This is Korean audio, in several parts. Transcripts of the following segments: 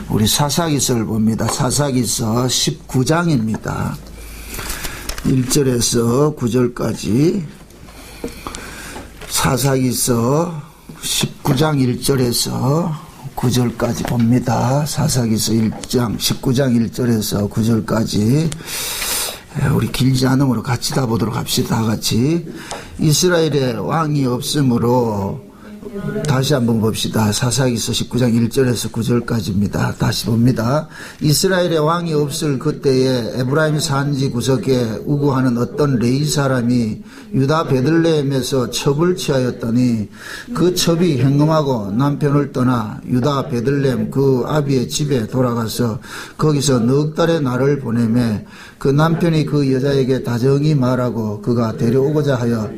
우리 사사기서를 봅니다. 사사기서 19장입니다. 1절에서 9절까지 사사기서 19장 1절에서 9절까지 봅니다. 사사기서 19장 1절에서 9절까지 우리 길지 않으므로 같이 다 보도록 합시다. 다 같이. 이스라엘에 왕이 없으므로 다시 한번 봅시다. 사사기서 19장 1절에서 9절까지입니다. 다시 봅니다. 이스라엘에 왕이 없을 그때에 에브라임 산지 구석에 우구하는 어떤 레위 사람이 유다 베들레헴에서 첩을 취하였더니 그 첩이 행음하고 남편을 떠나 유다 베들레헴 그 아비의 집에 돌아가서 거기서 넉 달의 날을 보내매 그 남편이 그 여자에게 다정히 말하고 그가 데려오고자 하여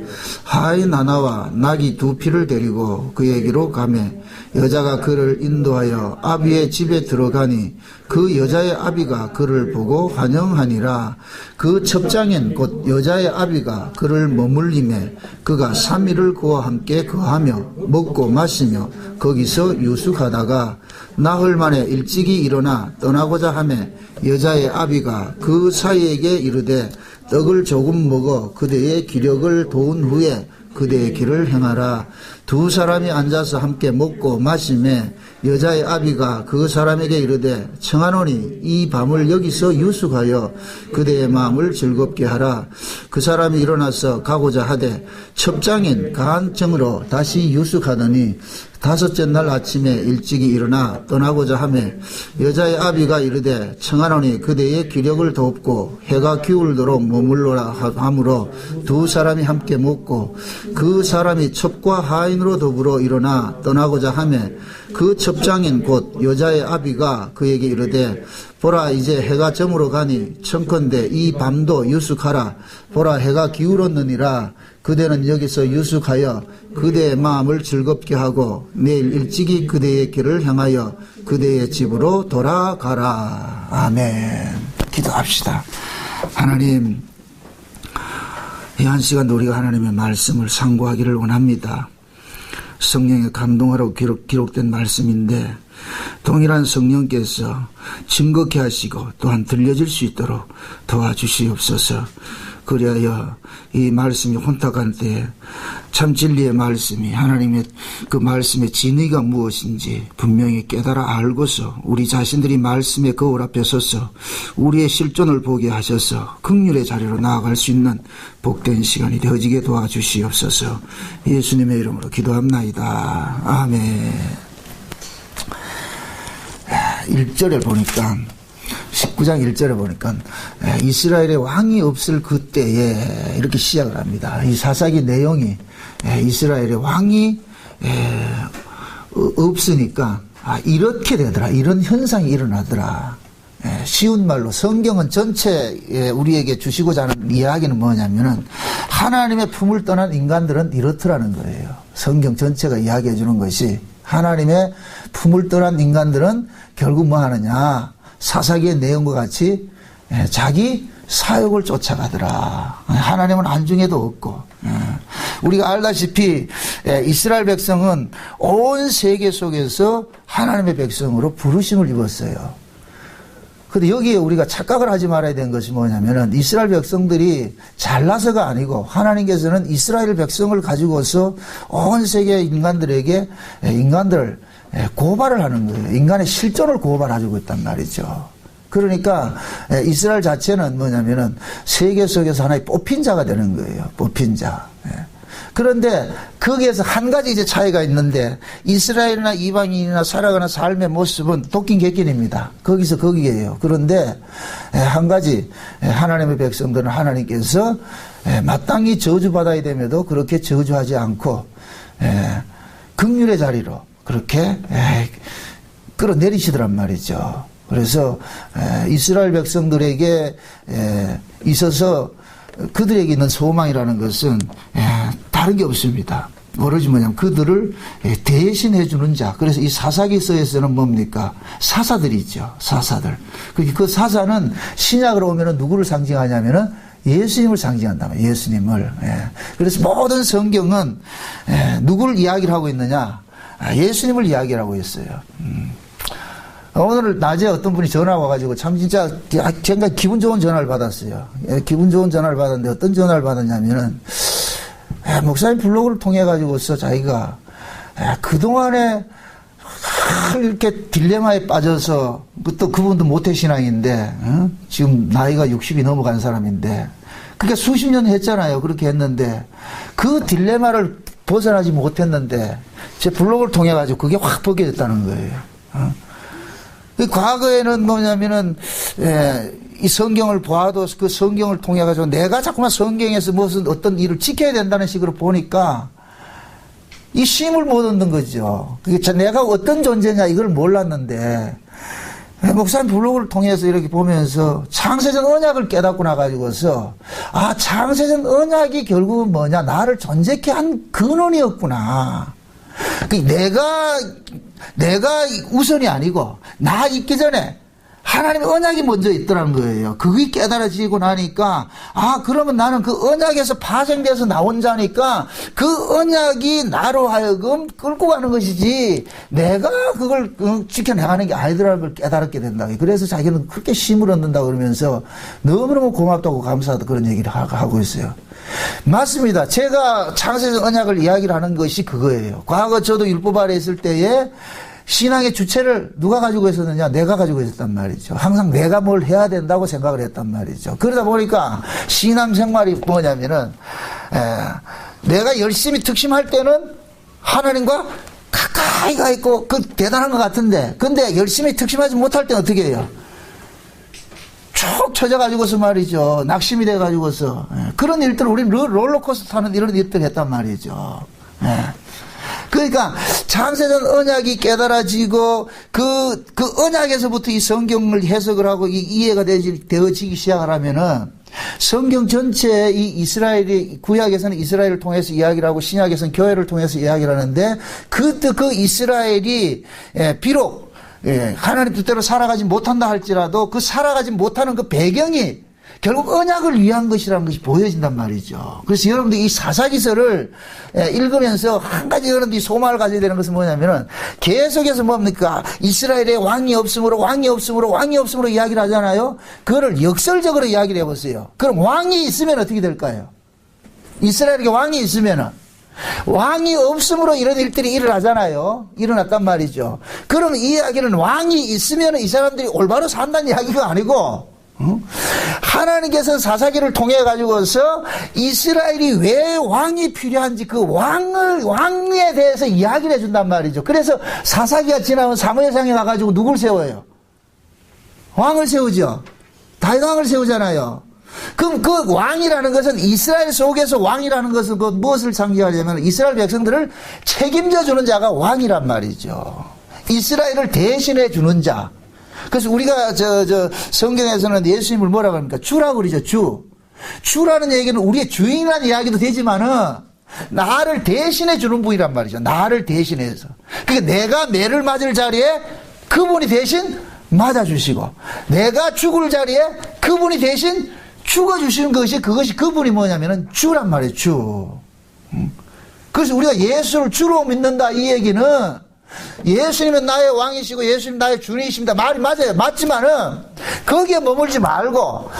하이 나나와 나귀 2匹를 데리고 그에게로 가매 여자가 그를 인도하여 아비의 집에 들어가니 그 여자의 아비가 그를 보고 환영하니라. 그 첩장엔 곧 여자의 아비가 그를 머물림에 그가 3일을 그와 함께 거하며 먹고 마시며 거기서 유숙하다가 나흘 만에 일찍이 일어나 떠나고자 하매 여자의 아비가 그 사이에게 이르되 떡을 조금 먹어 그대의 기력을 도운 후에 그대의 길을 행하라. 2 사람이 앉아서 함께 먹고 마시매 여자의 아비가 그 사람에게 이르되 청하노니 이 밤을 여기서 유숙하여 그대의 마음을 즐겁게 하라. 그 사람이 일어나서 가고자 하되 첩장인 간청으로 다시 유숙하더니 5째 날 아침에 일찍이 일어나 떠나고자 하매 여자의 아비가 이르되 청하노니 그대의 기력을 돕고 해가 기울도록 머물러라 하므로 2 사람이 함께 먹고 그 사람이 첩과 하인으로 더불어 일어나 떠나고자 하매 그 첩장인 곧 여자의 아비가 그에게 이르되 보라 이제 해가 저물어 가니 청컨대 이 밤도 유숙하라. 보라 해가 기울었느니라. 그대는 여기서 유숙하여 그대의 마음을 즐겁게 하고 내일 일찍이 그대의 길을 향하여 그대의 집으로 돌아가라. 아멘. 기도합시다. 하나님, 이 한 시간 우리가 하나님의 말씀을 상고하기를 원합니다. 성령의 감동하라고 기록된 말씀인데 동일한 성령께서 증거케 하시고 또한 들려질 수 있도록 도와주시옵소서. 그리하여 이 말씀이 혼탁한 때에 참 진리의 말씀이 하나님의 그 말씀의 진의가 무엇인지 분명히 깨달아 알고서 우리 자신들이 말씀의 거울 앞에 서서 우리의 실존을 보게 하셔서 긍휼의 자리로 나아갈 수 있는 복된 시간이 되어지게 도와주시옵소서. 예수님의 이름으로 기도합나이다. 아멘. 1절에 보니까 19장 1절에 보니까 이스라엘에 왕이 없을 그때에 이렇게 시작을 합니다. 이 사사기 내용이 이스라엘에 왕이 없으니까 이렇게 되더라. 이런 현상이 일어나더라. 쉬운 말로 성경은 전체 우리에게 주시고자 하는 이야기는 뭐냐면은 하나님의 품을 떠난 인간들은 이렇더라는 거예요. 성경 전체가 이야기해 주는 것이 하나님의 품을 떠난 인간들은 결국 뭐 하느냐. 사사기의 내용과 같이 자기 사욕을 쫓아가더라. 하나님은 안중에도 없고. 우리가 알다시피 이스라엘 백성은 온 세계 속에서 하나님의 백성으로 부르심을 입었어요. 근데 여기에 우리가 착각을 하지 말아야 되는 것이 뭐냐면은 이스라엘 백성들이 잘나서가 아니고 하나님께서는 이스라엘 백성을 가지고서 온 세계 인간들에게 인간들을 고발을 하는 거예요. 인간의 실존을 고발해주고 있단 말이죠. 그러니까 이스라엘 자체는 뭐냐면은 세계 속에서 하나의 뽑힌 자가 되는 거예요. 뽑힌 자. 그런데 거기에서 한 가지 이제 차이가 있는데 이스라엘이나 이방인이나 살아가는 삶의 모습은 도끼 객긴입니다. 거기서 거기에요. 그런데 한 가지 하나님의 백성들은 하나님께서 마땅히 저주받아야 됨에도 그렇게 저주하지 않고 긍휼의 자리로 그렇게 끌어내리시더란 말이죠. 그래서 이스라엘 백성들에게 있어서 그들에게 있는 소망이라는 것은 다른 게 없습니다. 오로지 뭐냐면 그들을 대신해 주는 자. 그래서 이 사사기서에서는 뭡니까? 사사들이죠. 사사들. 그 사사는 신약으로 오면은 누구를 상징하냐면은 예수님을 상징한다면 예수님을. 그래서 모든 성경은 누구를 이야기를 하고 있느냐? 예수님을 이야기를 하고 있어요. 오늘 낮에 어떤 분이 전화 와가지고 참 진짜 제가 기분 좋은 전화를 받았어요. 예, 기분 좋은 전화를 받았는데 어떤 전화를 받았냐면은 목사님 블로그를 통해 가지고서 자기가 그동안에 이렇게 딜레마에 빠져서 또 그분도 모태신앙인데 지금 나이가 60이 넘어간 사람인데 그러니까 수십 년 했잖아요. 그렇게 했는데 그 딜레마를 벗어나지 못했는데 제 블로그를 통해 가지고 그게 확 벗겨졌다는 거예요. 과거에는 뭐냐면은 이 성경을 보아도 그 성경을 통해 가지고 내가 자꾸만 성경에서 무슨 어떤 일을 지켜야 된다는 식으로 보니까 이 쉼을 못 얻는 거죠. 그게 내가 어떤 존재냐 이걸 몰랐는데 목사님 블로그를 통해서 이렇게 보면서 창세전 언약을 깨닫고 나가지고서 창세전 언약이 결국은 뭐냐, 나를 존재케 한 근원이었구나. 내가 우선이 아니고 나 있기 전에 하나님의 언약이 먼저 있더라는 거예요. 그게 깨달아지고 나니까 그러면 나는 그 언약에서 파생돼서 나온 자니까 그 언약이 나로 하여금 끌고 가는 것이지 내가 그걸 지켜나가는 게 아니더라는 걸 깨달았게 된다. 그래서 자기는 그렇게 쉼을 얻는다고 그러면서 너무너무 고맙다고 감사하다 그런 얘기를 하고 있어요. 맞습니다. 제가 창세전 언약을 이야기를 하는 것이 그거예요. 과거 저도 율법 아래 있을 때에 신앙의 주체를 누가 가지고 있었느냐? 내가 가지고 있었단 말이죠. 항상 내가 뭘 해야 된다고 생각을 했단 말이죠. 그러다 보니까 신앙 생활이 뭐냐면은 내가 열심히 특심할 때는 하나님과 가까이 가 있고 그 대단한 것 같은데, 근데 열심히 특심하지 못할 때는 어떻게 해요? 쭉 쳐져가지고서 말이죠. 낙심이 돼가지고서 그런 일들을 우리는 롤러코스터 타는 이런 일들을 했단 말이죠. 그러니까 창세전 언약이 깨달아지고 그 언약에서부터 이 성경을 해석을 하고 이해가 되어지기 시작을 하면은 성경 전체에 이 이스라엘이 구약에서는 이스라엘을 통해서 이야기를 하고 신약에서는 교회를 통해서 이야기를 하는데 그 이스라엘이 비록 하나님 뜻대로 살아가지 못한다 할지라도 그 살아가지 못하는 그 배경이 결국 언약을 위한 것이라는 것이 보여진단 말이죠. 그래서 여러분들 이 사사기서를 읽으면서 한 가지 여러분들이 소망을 가져야 되는 것은 뭐냐면은 계속해서 뭡니까? 이스라엘에 왕이 없으므로 이야기를 하잖아요. 그거를 역설적으로 이야기를 해보세요. 그럼 왕이 있으면 어떻게 될까요? 이스라엘에게 왕이 있으면은 왕이 없으므로 이런 일들이 일어났단 말이죠. 그럼 이 이야기는 왕이 있으면 이 사람들이 올바로 산다는 이야기가 아니고 하나님께서 사사기를 통해 가지고서 이스라엘이 왜 왕이 필요한지 그 왕에 대해서 이야기를 해준단 말이죠. 그래서 사사기가 지나면 사무엘상에 가가지고 누굴 세워요? 왕을 세우죠. 다윗 왕을 세우잖아요. 그럼 그 왕이라는 것은 이스라엘 속에서 왕이라는 것은 그 무엇을 상징하냐면 이스라엘 백성들을 책임져 주는 자가 왕이란 말이죠. 이스라엘을 대신해 주는 자. 그래서 우리가 성경에서는 예수님을 뭐라고 합니까? 주라고 그러죠. 주라는 얘기는 우리의 주인이라는 이야기도 되지만은 나를 대신해 주는 분이란 말이죠. 나를 대신해서. 그러니까 내가 매를 맞을 자리에 그분이 대신 맞아주시고 내가 죽을 자리에 그분이 대신 죽어주시는 그것이 그분이 뭐냐면은 주란 말이에요. 주. 그래서 우리가 예수를 주로 믿는다 이 얘기는 예수님은 나의 왕이시고 예수님 나의 주님이십니다. 말이 맞아요. 맞지만은 거기에 머물지 말고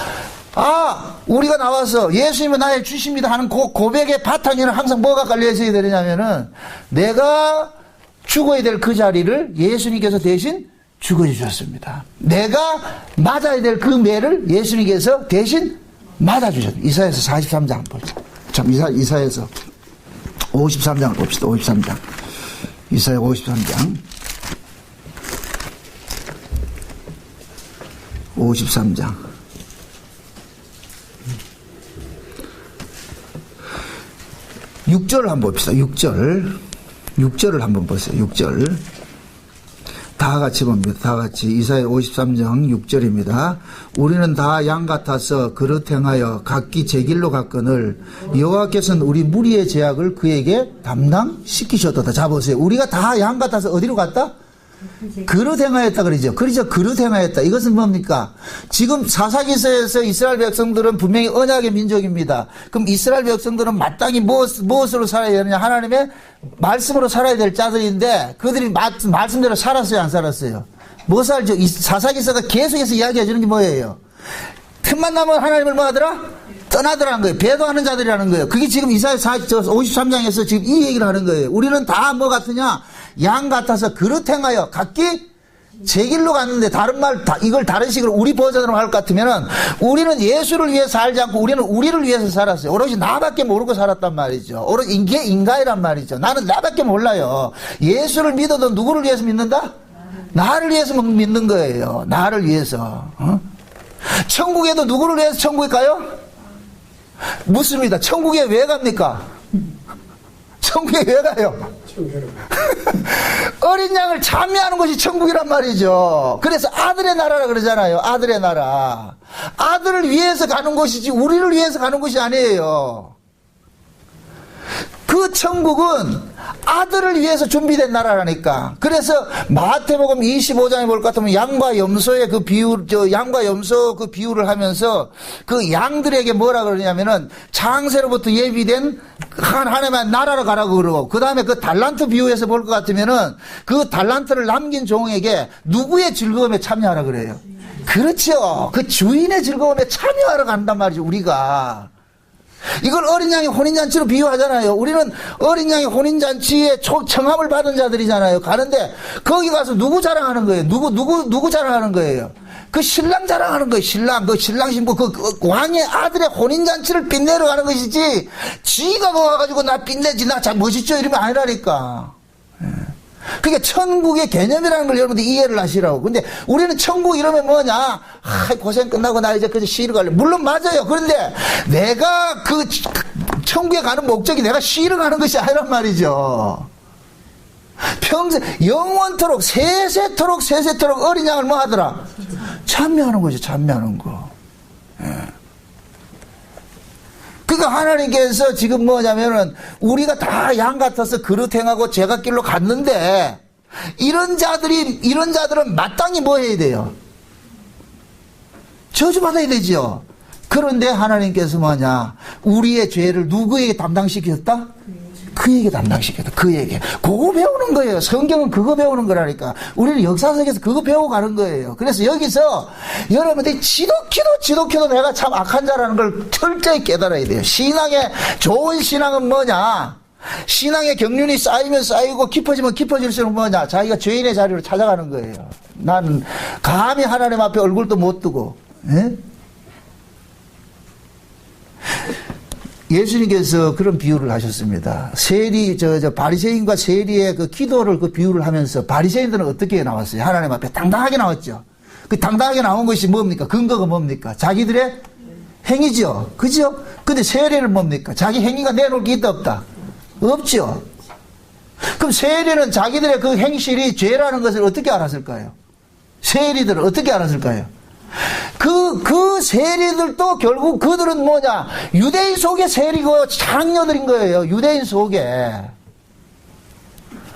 우리가 나와서 예수님은 나의 주십니다 하는 고백의 바탕에는 항상 뭐가 깔려 있어야 되냐면은 내가 죽어야 될 그 자리를 예수님께서 대신 죽어주셨습니다. 내가 맞아야 될 그 매를 예수님께서 대신 맞아주셨습니다. 이사야서 43장 보자. 참 이사야서 53장을 봅시다. 53장. 이사야 53장 53장 6절을 한번 봅시다. 6절을 한번 보세요. 6절 다 같이 봅니다. 다 같이 이사야 53장 6절입니다. 우리는 다 양 같아서 그릇 행하여 각기 제 길로 갔거늘 여호와께서는 우리 무리의 죄악을 그에게 담당시키셨도다. 자 보세요. 우리가 다 양 같아서 어디로 갔다? 그릇 행하였다 그러죠. 그렇죠. 그릇 행하였다. 이것은 뭡니까? 지금 사사기서에서 이스라엘 백성들은 분명히 언약의 민족입니다. 그럼 이스라엘 백성들은 마땅히 무엇으로 살아야 되느냐? 하나님의 말씀으로 살아야 될 자들인데 그들이 말씀대로 살았어요? 안 살았어요? 뭐 살죠? 이 사사기서가 계속해서 이야기해 주는 게 뭐예요? 틈만 나면 하나님을 뭐 하더라? 떠나더라는 거예요. 배도하는 자들이라는 거예요. 그게 지금 이사야 53장에서 지금 이 얘기를 하는 거예요. 우리는 다 뭐 같으냐? 양 같아서 그릇 행하여 각기 제 길로 갔는데, 다른 말, 이걸 다른 식으로 우리 버전으로 할 것 같으면은, 우리는 예수를 위해 살지 않고 우리는 우리를 위해서 살았어요. 오로지 나밖에 모르고 살았단 말이죠. 오로지 이게 인간이란 말이죠. 나는 나밖에 몰라요. 예수를 믿어도 누구를 위해서 믿는다? 나를 위해서 믿는 거예요. 나를 위해서. 천국에도 누구를 위해서 천국에 가요? 묻습니다. 천국에 왜 갑니까? 천국에 왜 가요? 어린 양을 참여하는 것이 천국이란 말이죠. 그래서 아들의 나라라 그러잖아요. 아들의 나라. 아들을 위해서 가는 것이지 우리를 위해서 가는 것이 아니에요. 그 천국은 아들을 위해서 준비된 나라라니까. 그래서 마태복음 25장에 볼 것 같으면 양과 염소의 그 비율, 양과 염소 그 비유를 하면서 그 양들에게 뭐라 그러냐면은 창세로부터 예비된 하나님의 나라로 가라고 그러고, 그 다음에 그 달란트 비유에서 볼 것 같으면은 그 달란트를 남긴 종에게 누구의 즐거움에 참여하라 그래요? 그렇죠. 그 주인의 즐거움에 참여하러 간단 말이죠, 우리가. 이걸 어린 양의 혼인잔치로 비유하잖아요. 우리는 어린 양의 혼인잔치에 청함을 받은 자들이잖아요. 가는데 거기 가서 누구 자랑하는 거예요? 누구 자랑하는 거예요? 그 신랑 자랑하는 거예요. 신랑, 그 신랑 신부, 그 왕의 아들의 혼인잔치를 빛내러 가는 것이지, 지가 거 와가지고 나 빛내지, 나 참 멋있죠, 이러면 아니라니까. 그게 천국의 개념이라는 걸 여러분들 이해를 하시라고. 근데 우리는 천국 이러면 뭐냐? 고생 끝나고 나 이제 그저 쉬러 갈래. 물론 맞아요. 그런데 내가 그 천국에 가는 목적이 내가 쉬러 가는 것이 아니란 말이죠. 평생, 영원토록, 세세토록 어린 양을 뭐 하더라? 참여하는 거죠, 참여하는 거. 그러니까 하나님께서 지금 뭐냐면은 우리가 다 양 같아서 그릇 행하고 제갓길로 갔는데, 이런 자들은 마땅히 뭐 해야 돼요? 저주받아야 되죠. 그런데 하나님께서 뭐냐? 우리의 죄를 누구에게 담당시켰다? 그에게 담당시켰다. 그에게. 그거 배우는 거예요. 성경은 그거 배우는 거라니까. 우리는 역사석에서 그거 배우고 가는 거예요. 그래서 여기서 여러분들이 지독해도 내가 참 악한 자라는 걸 철저히 깨달아야 돼요. 좋은 신앙은 뭐냐? 신앙의 경륜이 쌓이면 쌓이고 깊어지면 깊어질수록 뭐냐? 자기가 죄인의 자리로 찾아가는 거예요. 나는 감히 하나님 앞에 얼굴도 못 두고, 예수님께서 그런 비유를 하셨습니다. 바리새인과 세리의 그 기도를 그 비유를 하면서 바리새인들은 어떻게 나왔어요? 하나님 앞에 당당하게 나왔죠. 그 당당하게 나온 것이 뭡니까? 근거가 뭡니까? 자기들의 행위죠. 그죠? 근데 세리는 뭡니까? 자기 행위가 내놓을 게 있다 없다? 없죠. 그럼 세리는 자기들의 그 행실이 죄라는 것을 어떻게 알았을까요? 세리들은 어떻게 알았을까요? 그 세리들도 결국 그들은 뭐냐? 유대인 속의 세리고 장녀들인 거예요. 유대인 속에.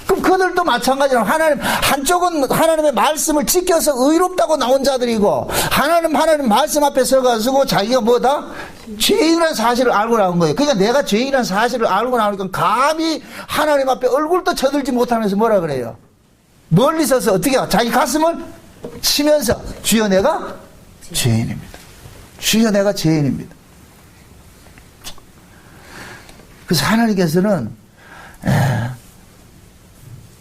그럼 그들도 마찬가지로 한쪽은 하나님의 말씀을 지켜서 의롭다고 나온 자들이고, 하나님 말씀 앞에 서가지고 자기가 뭐다? 죄인이라는 사실을 알고 나온 거예요. 그러니까 내가 죄인이라는 사실을 알고 나오니까 감히 하나님 앞에 얼굴도 쳐들지 못하면서 뭐라 그래요? 멀리 서서 어떻게 해요? 자기 가슴을 치면서 주여 내가 죄인입니다. 주여 내가 죄인입니다. 그래서 하나님께서는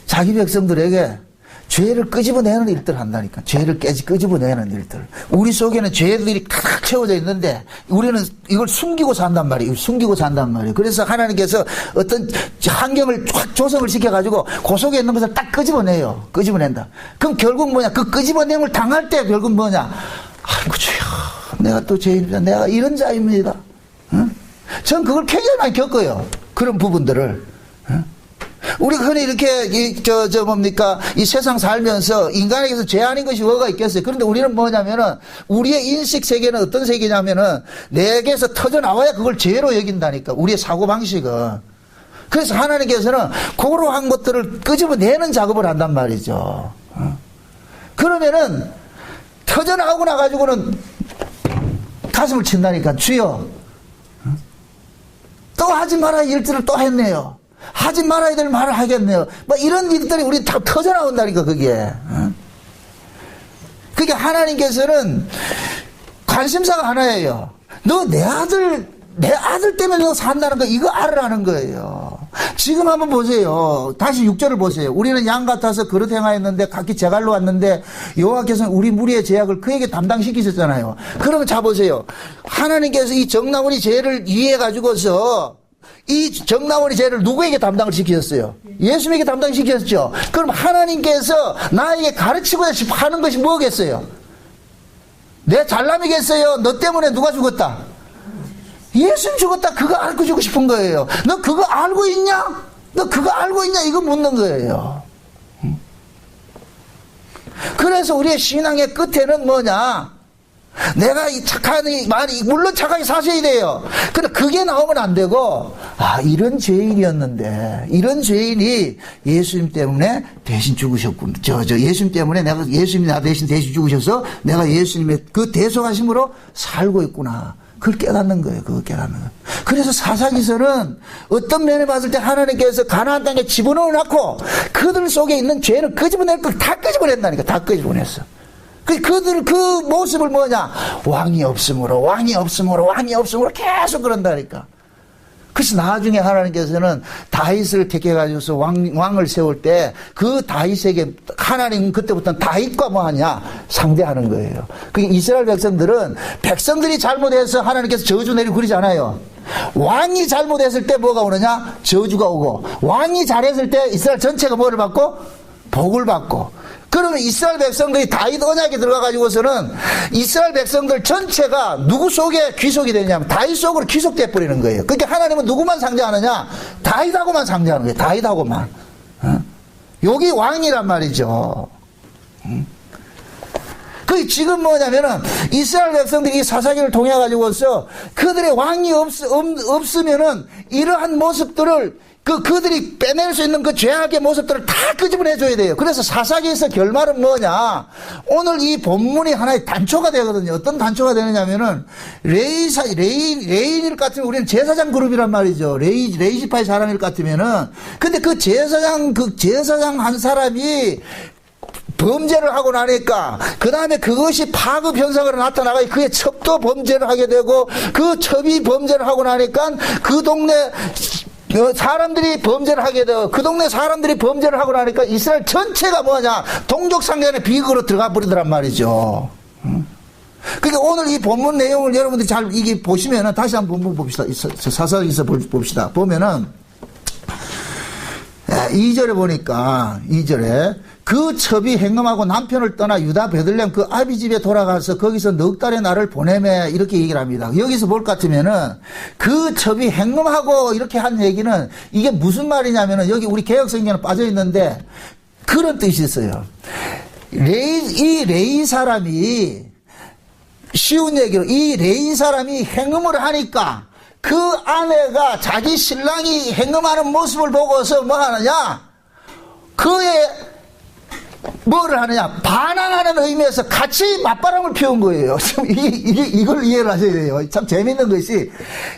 자기 백성들에게 죄를 끄집어내는 일들을 한다니까. 죄를 끄집어내는 일들. 우리 속에는 죄들이 가득 채워져 있는데 우리는 이걸 숨기고 산단 말이에요. 숨기고 산단 말이에요. 그래서 하나님께서 어떤 환경을 확 조성을 시켜가지고 그 속에 있는 것을 딱 끄집어내요. 끄집어낸다. 그럼 결국 뭐냐? 그 끄집어냄을 당할 때 결국 뭐냐? 아이고 주여, 내가 또 죄인입니다. 내가 이런 자입니다. 전 그걸 굉장히 많이 겪어요. 그런 부분들을. 우리가 흔히 이렇게 이 세상 살면서 인간에게서 죄 아닌 것이 뭐가 있겠어요. 그런데 우리는 뭐냐면은 우리의 인식 세계는 어떤 세계냐면은 내게서 터져 나와야 그걸 죄로 여긴다니까. 우리의 사고 방식은. 그래서 하나님께서는 그러한 것들을 끄집어내는 작업을 한단 말이죠. 그러면은 터져 나오고 나가지고는 가슴을 친다니까. 주여, 또 하지 말아야 일들을 또 했네요. 하지 말아야 될 말을 하겠네요. 뭐 이런 일들이 우리 다 터져 나온다니까, 그게. 그게 하나님께서는 관심사가 하나예요. 너 내 아들 때문에 너 산다는 거 이거 알으라는 거예요. 지금 한번 보세요. 다시 6절을 보세요. 우리는 양 같아서 그릇 행하였는데 각기 제갈로 왔는데 여호와께서는 우리 무리의 죄악을 그에게 담당시키셨잖아요. 그러면 자 보세요. 하나님께서 이 정나원이 죄를 이해해 가지고서 이 정나원이 죄를 누구에게 담당을 시키셨어요? 예수님에게 담당시켰죠. 그럼 하나님께서 나에게 가르치고 하는 것이 뭐겠어요? 내 잘남이겠어요? 너 때문에 누가 죽었다? 예수님 죽었다. 그거 알고 주고 싶은 거예요. 너 그거 알고 있냐? 너 그거 알고 있냐? 이거 묻는 거예요. 그래서 우리의 신앙의 끝에는 뭐냐? 내가 이 착하니, 물론 착하게 사셔야 돼요. 근데 그게 나오면 안 되고, 이런 죄인이었는데, 이런 죄인이 예수님 때문에 대신 죽으셨군. 예수님 때문에 예수님이 나 대신 죽으셔서 내가 예수님의 그 대속하심으로 살고 있구나. 그걸 깨닫는 거예요. 그걸 깨닫는 거예요. 그래서 사사기서는 어떤 면에 봤을 때 하나님께서 가나안 땅에 집어넣어 놓고 그들 속에 있는 죄는 끄집어낼 걸 다 끄집어낸다니까. 다 끄집어냈어. 그들 그 모습을 뭐냐? 왕이 없으므로 계속 그런다니까. 그래서 나중에 하나님께서는 다윗을 택해가지고서 왕을 세울 때 그 다윗에게 하나님은 그때부터는 다윗과 뭐 하냐? 상대하는 거예요. 그 이스라엘 백성들이 잘못해서 하나님께서 저주 내리고 그러지 않아요. 왕이 잘못했을 때 뭐가 오느냐? 저주가 오고, 왕이 잘했을 때 이스라엘 전체가 뭐를 받고? 복을 받고. 그러면 이스라엘 백성들이 다윗 언약에 들어가가지고서는 이스라엘 백성들 전체가 누구 속에 귀속이 되냐면 다윗 속으로 귀속돼 버리는 거예요. 그러니까 하나님은 누구만 상대하느냐? 다윗하고만 상대하는 거예요. 다윗하고만. 여기 왕이란 말이죠. 그 지금 뭐냐면은 이스라엘 백성들이 이 사사기를 통해 가지고서 그들의 왕이 없으면은 이러한 모습들을 그들이 빼낼 수 있는 그 죄악의 모습들을 다 끄집어내줘야 돼요. 그래서 사사기에서 결말은 뭐냐? 오늘 이 본문이 하나의 단초가 되거든요. 어떤 단초가 되느냐면은, 레인일 같으면 우리는 제사장 그룹이란 말이죠. 레이지파의 사람일 같으면은, 근데 그 제사장 한 사람이 범죄를 하고 나니까 그 다음에 그것이 파급 현상으로 나타나가 그의 첩도 범죄를 하게 되고 그 첩이 범죄를 하고 나니까 그 동네 사람들이 범죄를 하게 되고 그 동네 사람들이 범죄를 하고 나니까 이스라엘 전체가 뭐냐? 동족상간의 비극으로 들어가 버리더란 말이죠. 그러니까 오늘 이 본문 내용을 여러분들이 잘 이게 보시면은 다시 한번 본문 봅시다. 사사기서 봅시다. 보면은 2절에 보니까 2절에 그 첩이 행음하고 남편을 떠나 유다 베들레헴 그 아비 집에 돌아가서 거기서 넉 달의 날을 보내매 이렇게 얘기를 합니다. 여기서 볼 것 같으면은 그 첩이 행음하고 이렇게 한 얘기는 이게 무슨 말이냐면은 여기 우리 개혁성경에 빠져 있는데 그런 뜻이 있어요. 이 레위 사람이 쉬운 얘기로 이 레위 사람이 행음을 하니까 그 아내가 자기 신랑이 행음하는 모습을 보고서 뭐 하느냐? 그의 뭐를 하느냐? 반항하는 의미에서 같이 맞바람을 피운 거예요. 이걸 이해를 하셔야 돼요. 참 재밌는 것이,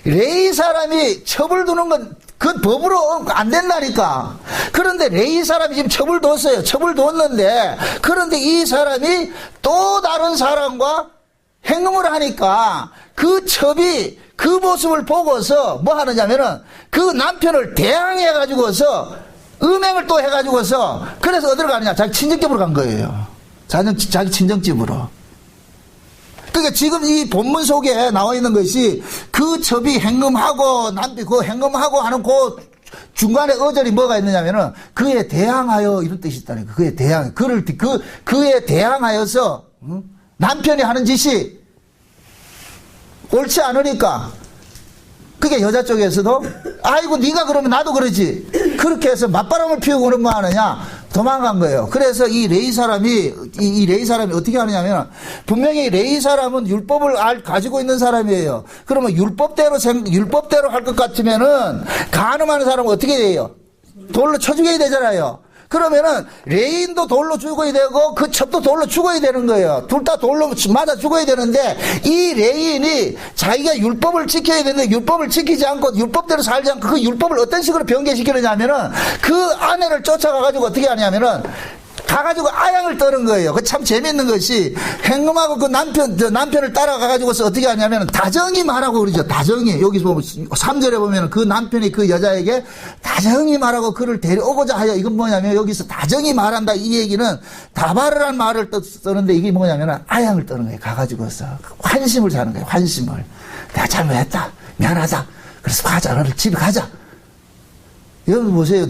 레위 사람이 첩을 두는 건 그 법으로 안 된다니까. 그런데 레위 사람이 지금 첩을 뒀어요. 첩을 뒀는데, 그런데 이 사람이 또 다른 사람과 행음을 하니까 그 첩이 그 모습을 보고서 뭐 하느냐면은 그 남편을 대항해가지고서 음행을 또 해가지고서 그래서 어디로 가느냐? 자기 친정집으로 간 거예요. 자기 친정집으로. 그러니까 지금 이 본문 속에 나와 있는 것이 그 첩이 행음하고 그 행음하고 하는 그 중간에 어절이 뭐가 있느냐면은 그에 대항하여 이런 뜻이 있다니까. 그에 그에 대항하여서 남편이 하는 짓이 옳지 않으니까 그게 여자 쪽에서도 아이고 네가 그러면 나도 그러지 그렇게 해서 맞바람을 피우고는 뭐 하느냐 도망간 거예요. 그래서 이 레위 사람이 어떻게 하느냐면 분명히 레위 사람은 율법을 가지고 있는 사람이에요. 그러면 율법대로 할 것 같으면은 간음하는 사람은 어떻게 돼요? 돌로 쳐 죽여야 되잖아요. 그러면은 레인도 돌로 죽어야 되고 그 첩도 돌로 죽어야 되는 거예요. 둘 다 돌로 맞아 죽어야 되는데 이 레인이 자기가 율법을 지켜야 되는데 율법을 지키지 않고 율법대로 살지 않고 그 율법을 어떤 식으로 변개시키느냐면은 그 아내를 쫓아가가지고 어떻게 하냐면은 가가지고 아양을 떠는 거예요. 그 참 재밌는 것이 행음하고 그 남편을 따라가가지고서 어떻게 하냐면 다정히 말하고 그러죠. 다정히. 여기 보면 3절에 보면 그 남편이 그 여자에게 다정히 말하고 그를 데려오고자 하여, 이건 뭐냐면 여기서 다정히 말한다 이 얘기는 다바르란 말을 쓰는데 이게 뭐냐면 아양을 떠는 거예요. 가가지고서 환심을 사는 거예요. 환심을. 내가 잘못했다. 미안하다. 그래서 가자. 너를 집에 가자. 여러분 보세요.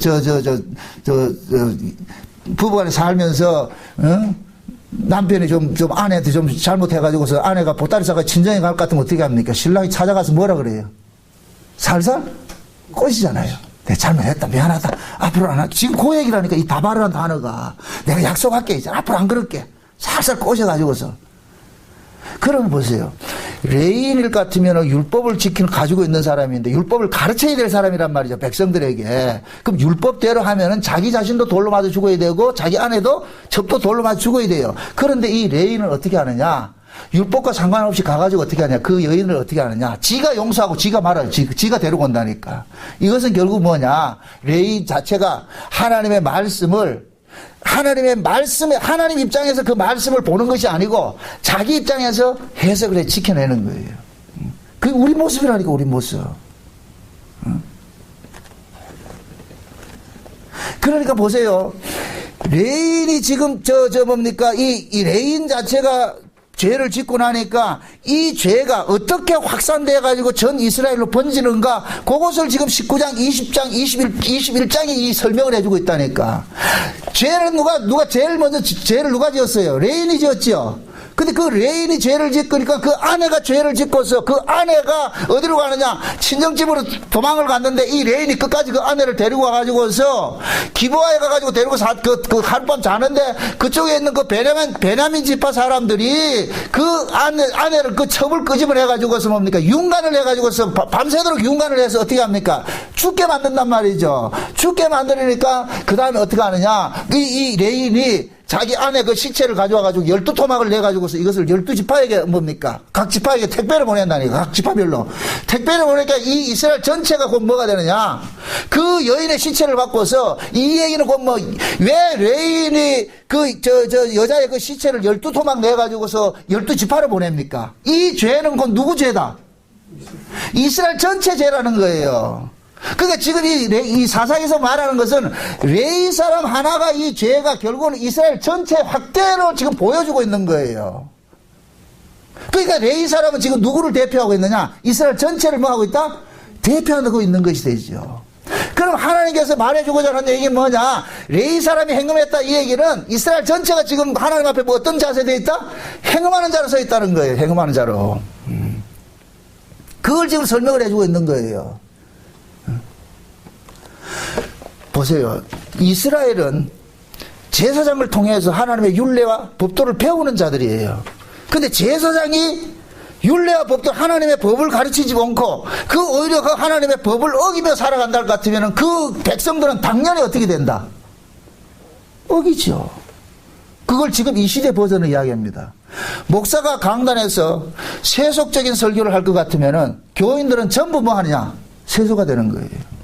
부부간에 살면서, 남편이 좀 아내한테 좀 잘못해가지고서 아내가 보따리 싸가 친정에 갈 것 같으면 어떻게 합니까? 신랑이 찾아가서 뭐라 그래요? 살살 꼬시잖아요. 내가 잘못했다. 미안하다. 앞으로 안 할게. 지금 그 얘기라니까 이 다바르란 단어가 내가 약속할게. 이제 앞으로 안 그럴게. 살살 꼬셔가지고서. 그러면 보세요. 레인일 같으면 율법을 가지고 있는 사람인데 율법을 가르쳐야 될 사람이란 말이죠. 백성들에게. 그럼 율법대로 하면은 자기 자신도 돌로 맞아 죽어야 되고 자기 아내도 접도 돌로 맞아 죽어야 돼요. 그런데 이 레인을 어떻게 하느냐? 율법과 상관없이 가가지고 어떻게 하냐? 그 여인을 어떻게 하느냐? 지가 용서하고 지가 말아요. 지가 데리고 온다니까. 이것은 결국 뭐냐? 레인 자체가 하나님의 말씀을 하나님 입장에서 그 말씀을 보는 것이 아니고 자기 입장에서 해석을 해 지켜내는 거예요. 그게 우리 모습이라니까, 우리 모습. 그러니까 보세요. 레인이 지금 뭡니까? 이 레인 자체가 죄를 짓고 나니까 이 죄가 어떻게 확산돼 가지고 전 이스라엘로 번지는가, 그것을 지금 19장, 20장, 21장이 이 설명을 해주고 있다니까. 죄는 누가 제일 먼저 죄를 누가 지었어요? 레인이 지었죠. 근데 그 레인이 죄를 짓으니까 그 아내가 죄를 짓고서 그 아내가 어디로 가느냐? 친정집으로 도망을 갔는데 이 레인이 끝까지 그 아내를 데리고 와가지고서 기브아에 가가지고 데리고 그 하룻밤 자는데 그쪽에 있는 그 베냐민 지파 사람들이 그 아내를 그 첩을 끄집어 내가지고서 뭡니까? 윤관을 해가지고서 밤새도록 윤관을 해서 어떻게 합니까? 죽게 만든단 말이죠. 죽게 만들으니까 그 다음에 어떻게 하느냐? 이 레인이 자기 아내 그 시체를 가져와가지고 12토막을 내가지고서 이것을 12지파에게 뭡니까? 각 지파에게 택배를 보낸다니까. 각 지파별로. 택배를 보내니까 이 이스라엘 전체가 곧 뭐가 되느냐? 그 여인의 시체를 받고서 이 얘기는 곧 왜 레인이 여자의 그 시체를 12토막 내가지고서 12지파를 보냅니까? 이 죄는 곧 누구 죄다? 이스라엘 전체 죄라는 거예요. 그러니까 지금 이 사상에서 말하는 것은 레위 사람 하나가 이 죄가 결국은 이스라엘 전체 확대로 지금 보여주고 있는 거예요. 그러니까 레위 사람은 지금 누구를 대표하고 있느냐? 이스라엘 전체를 뭐 하고 있다? 대표하고 있는 것이 되죠. 그럼 하나님께서 말해주고자 하는 얘기는 뭐냐? 레위 사람이 행음했다 이 얘기는 이스라엘 전체가 지금 하나님 앞에 뭐 어떤 자세에 되어 있다? 행음하는 자로 서 있다는 거예요. 행음하는 자로. 그걸 지금 설명을 해주고 있는 거예요. 보세요. 이스라엘은 제사장을 통해서 하나님의 율례와 법도를 배우는 자들이에요. 근데 제사장이 율례와 법도 하나님의 법을 가르치지 않고 오히려 그 하나님의 법을 어기며 살아간다 할 것 같으면 그 백성들은 당연히 어떻게 된다? 어기죠. 그걸 지금 이 시대 버전을 이야기합니다. 목사가 강단에서 세속적인 설교를 할 것 같으면 교인들은 전부 뭐 하느냐? 세속가 되는 거예요.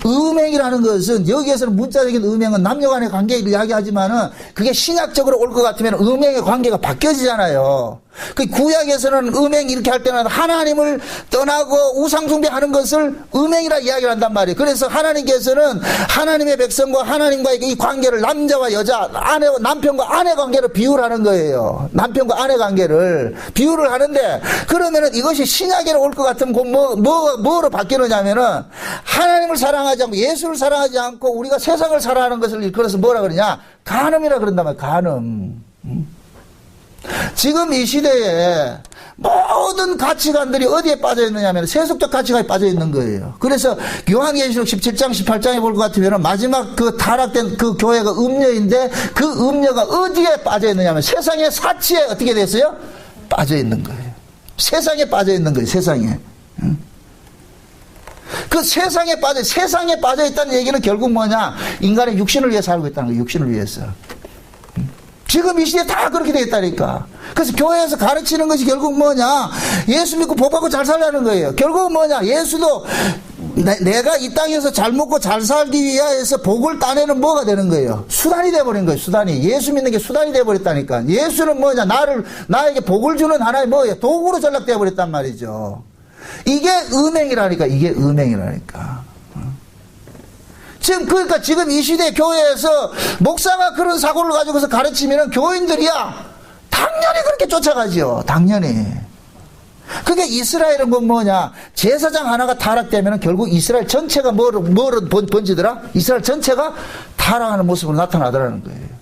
음행이라는 것은 여기에서는 문자적인 음행은 남녀간의 관계를 이야기하지만은 그게 신약적으로 올 것 같으면 음행의 관계가 바뀌어지잖아요. 그 구약에서는 음행 이렇게 할 때는 하나님을 떠나고 우상숭배하는 것을 음행이라 이야기를 한단 말이에요. 그래서 하나님께서는 하나님의 백성과 하나님과의 이 관계를 남자와 여자, 남편과 아내 관계로 비유를 하는 거예요. 남편과 아내 관계를 비유를 하는데 그러면은 이것이 신약으로 올 것 같으면 뭐로 바뀌느냐면은 하나님을 사랑하지 않고 예수를 사랑하지 않고 우리가 세상을 사랑하는 것을 일컬어서 뭐라 그러냐? 간음이라 그런단 말이에요. 간음. 지금 이 시대에 모든 가치관들이 어디에 빠져 있느냐면 세속적 가치관에 빠져 있는 거예요. 그래서 요한계시록 17장 18장에 볼 것 같으면 마지막 그 타락된 그 교회가 음녀인데 그 음녀가 어디에 빠져 있느냐면 세상의 사치에 어떻게 됐어요? 빠져 있는 거예요. 세상에 빠져 있는 거예요. 세상에. 그 세상에 빠져 있다는 얘기는 결국 뭐냐? 인간의 육신을 위해 살고 있다는 거예요. 육신을 위해서. 지금 이 시대에 다 그렇게 되겠다니까. 그래서 교회에서 가르치는 것이 결국 뭐냐? 예수 믿고 복 받고 잘 살라는 거예요. 결국은 뭐냐? 예수도 내가 이 땅에서 잘 먹고 잘 살기 위해서 복을 따내는 뭐가 되는 거예요? 수단이 돼버린 거예요. 수단이. 예수 믿는 게 수단이 돼버렸다니까. 예수는 뭐냐? 나에게 복을 주는 하나의 뭐예요? 도구로 전락되어 버렸단 말이죠. 이게 음행이라니까. 이게 음행이라니까. 그러니까 지금 이 시대 교회에서 목사가 그런 사고를 가지고서 가르치면은 교인들이야 당연히 그렇게 쫓아가죠. 당연히. 그게 이스라엘은 뭐냐? 제사장 하나가 타락되면 결국 이스라엘 전체가 뭐로 번지더라? 이스라엘 전체가 타락하는 모습으로 나타나더라는 거예요.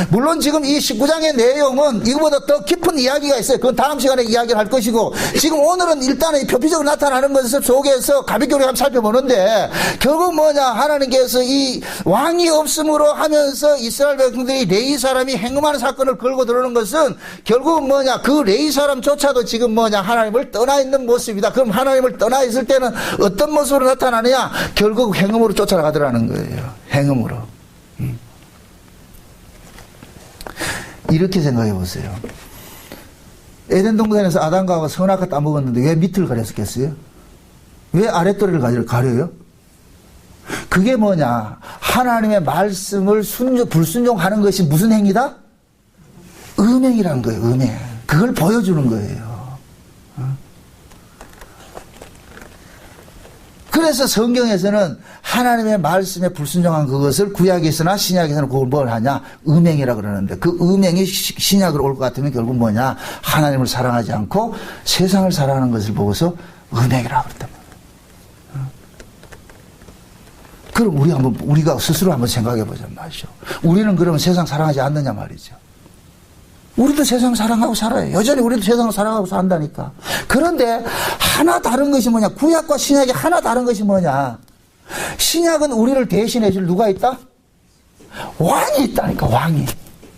물론 지금 이 19장의 내용은 이거보다 더 깊은 이야기가 있어요. 그건 다음 시간에 이야기를 할 것이고, 지금 오늘은 일단은 표피적으로 나타나는 것을 속에서 가볍게 우리가 한번 살펴보는데, 결국 뭐냐? 하나님께서 이 왕이 없음으로 하면서 이스라엘 백성들이 레위 사람이 행음하는 사건을 걸고 들어오는 것은 결국은 뭐냐? 그 레위 사람조차도 지금 뭐냐? 하나님을 떠나 있는 모습이다. 그럼 하나님을 떠나 있을 때는 어떤 모습으로 나타나느냐? 결국 행음으로 쫓아가더라는 거예요. 행음으로. 이렇게 생각해 보세요. 에덴 동산에서 아담과 하와가 선악과 따먹었는데 왜 밑을 가렸겠어요? 왜 아랫도리를 가려요? 그게 뭐냐? 하나님의 말씀을 불순종하는 것이 무슨 행위다? 음행이란 거예요. 음행. 그걸 보여주는 거예요. 그래서 성경에서는 하나님의 말씀에 불순종한 그것을 구약에서나 신약에서는 그걸 뭘 하냐? 음행이라 그러는데, 그 음행이 신약으로 올 것 같으면 결국 뭐냐? 하나님을 사랑하지 않고 세상을 사랑하는 것을 보고서 음행이라 그랬단 말이에요. 그럼 우리가 스스로 한번 생각해 보자 말이죠. 우리는 그러면 세상 사랑하지 않느냐 말이죠. 우리도 세상 사랑하고 살아요. 여전히 우리도 세상을 사랑하고 산다니까. 그런데 하나 다른 것이 뭐냐? 구약과 신약이 하나 다른 것이 뭐냐? 신약은 우리를 대신해 줄 누가 있다? 왕이 있다니까.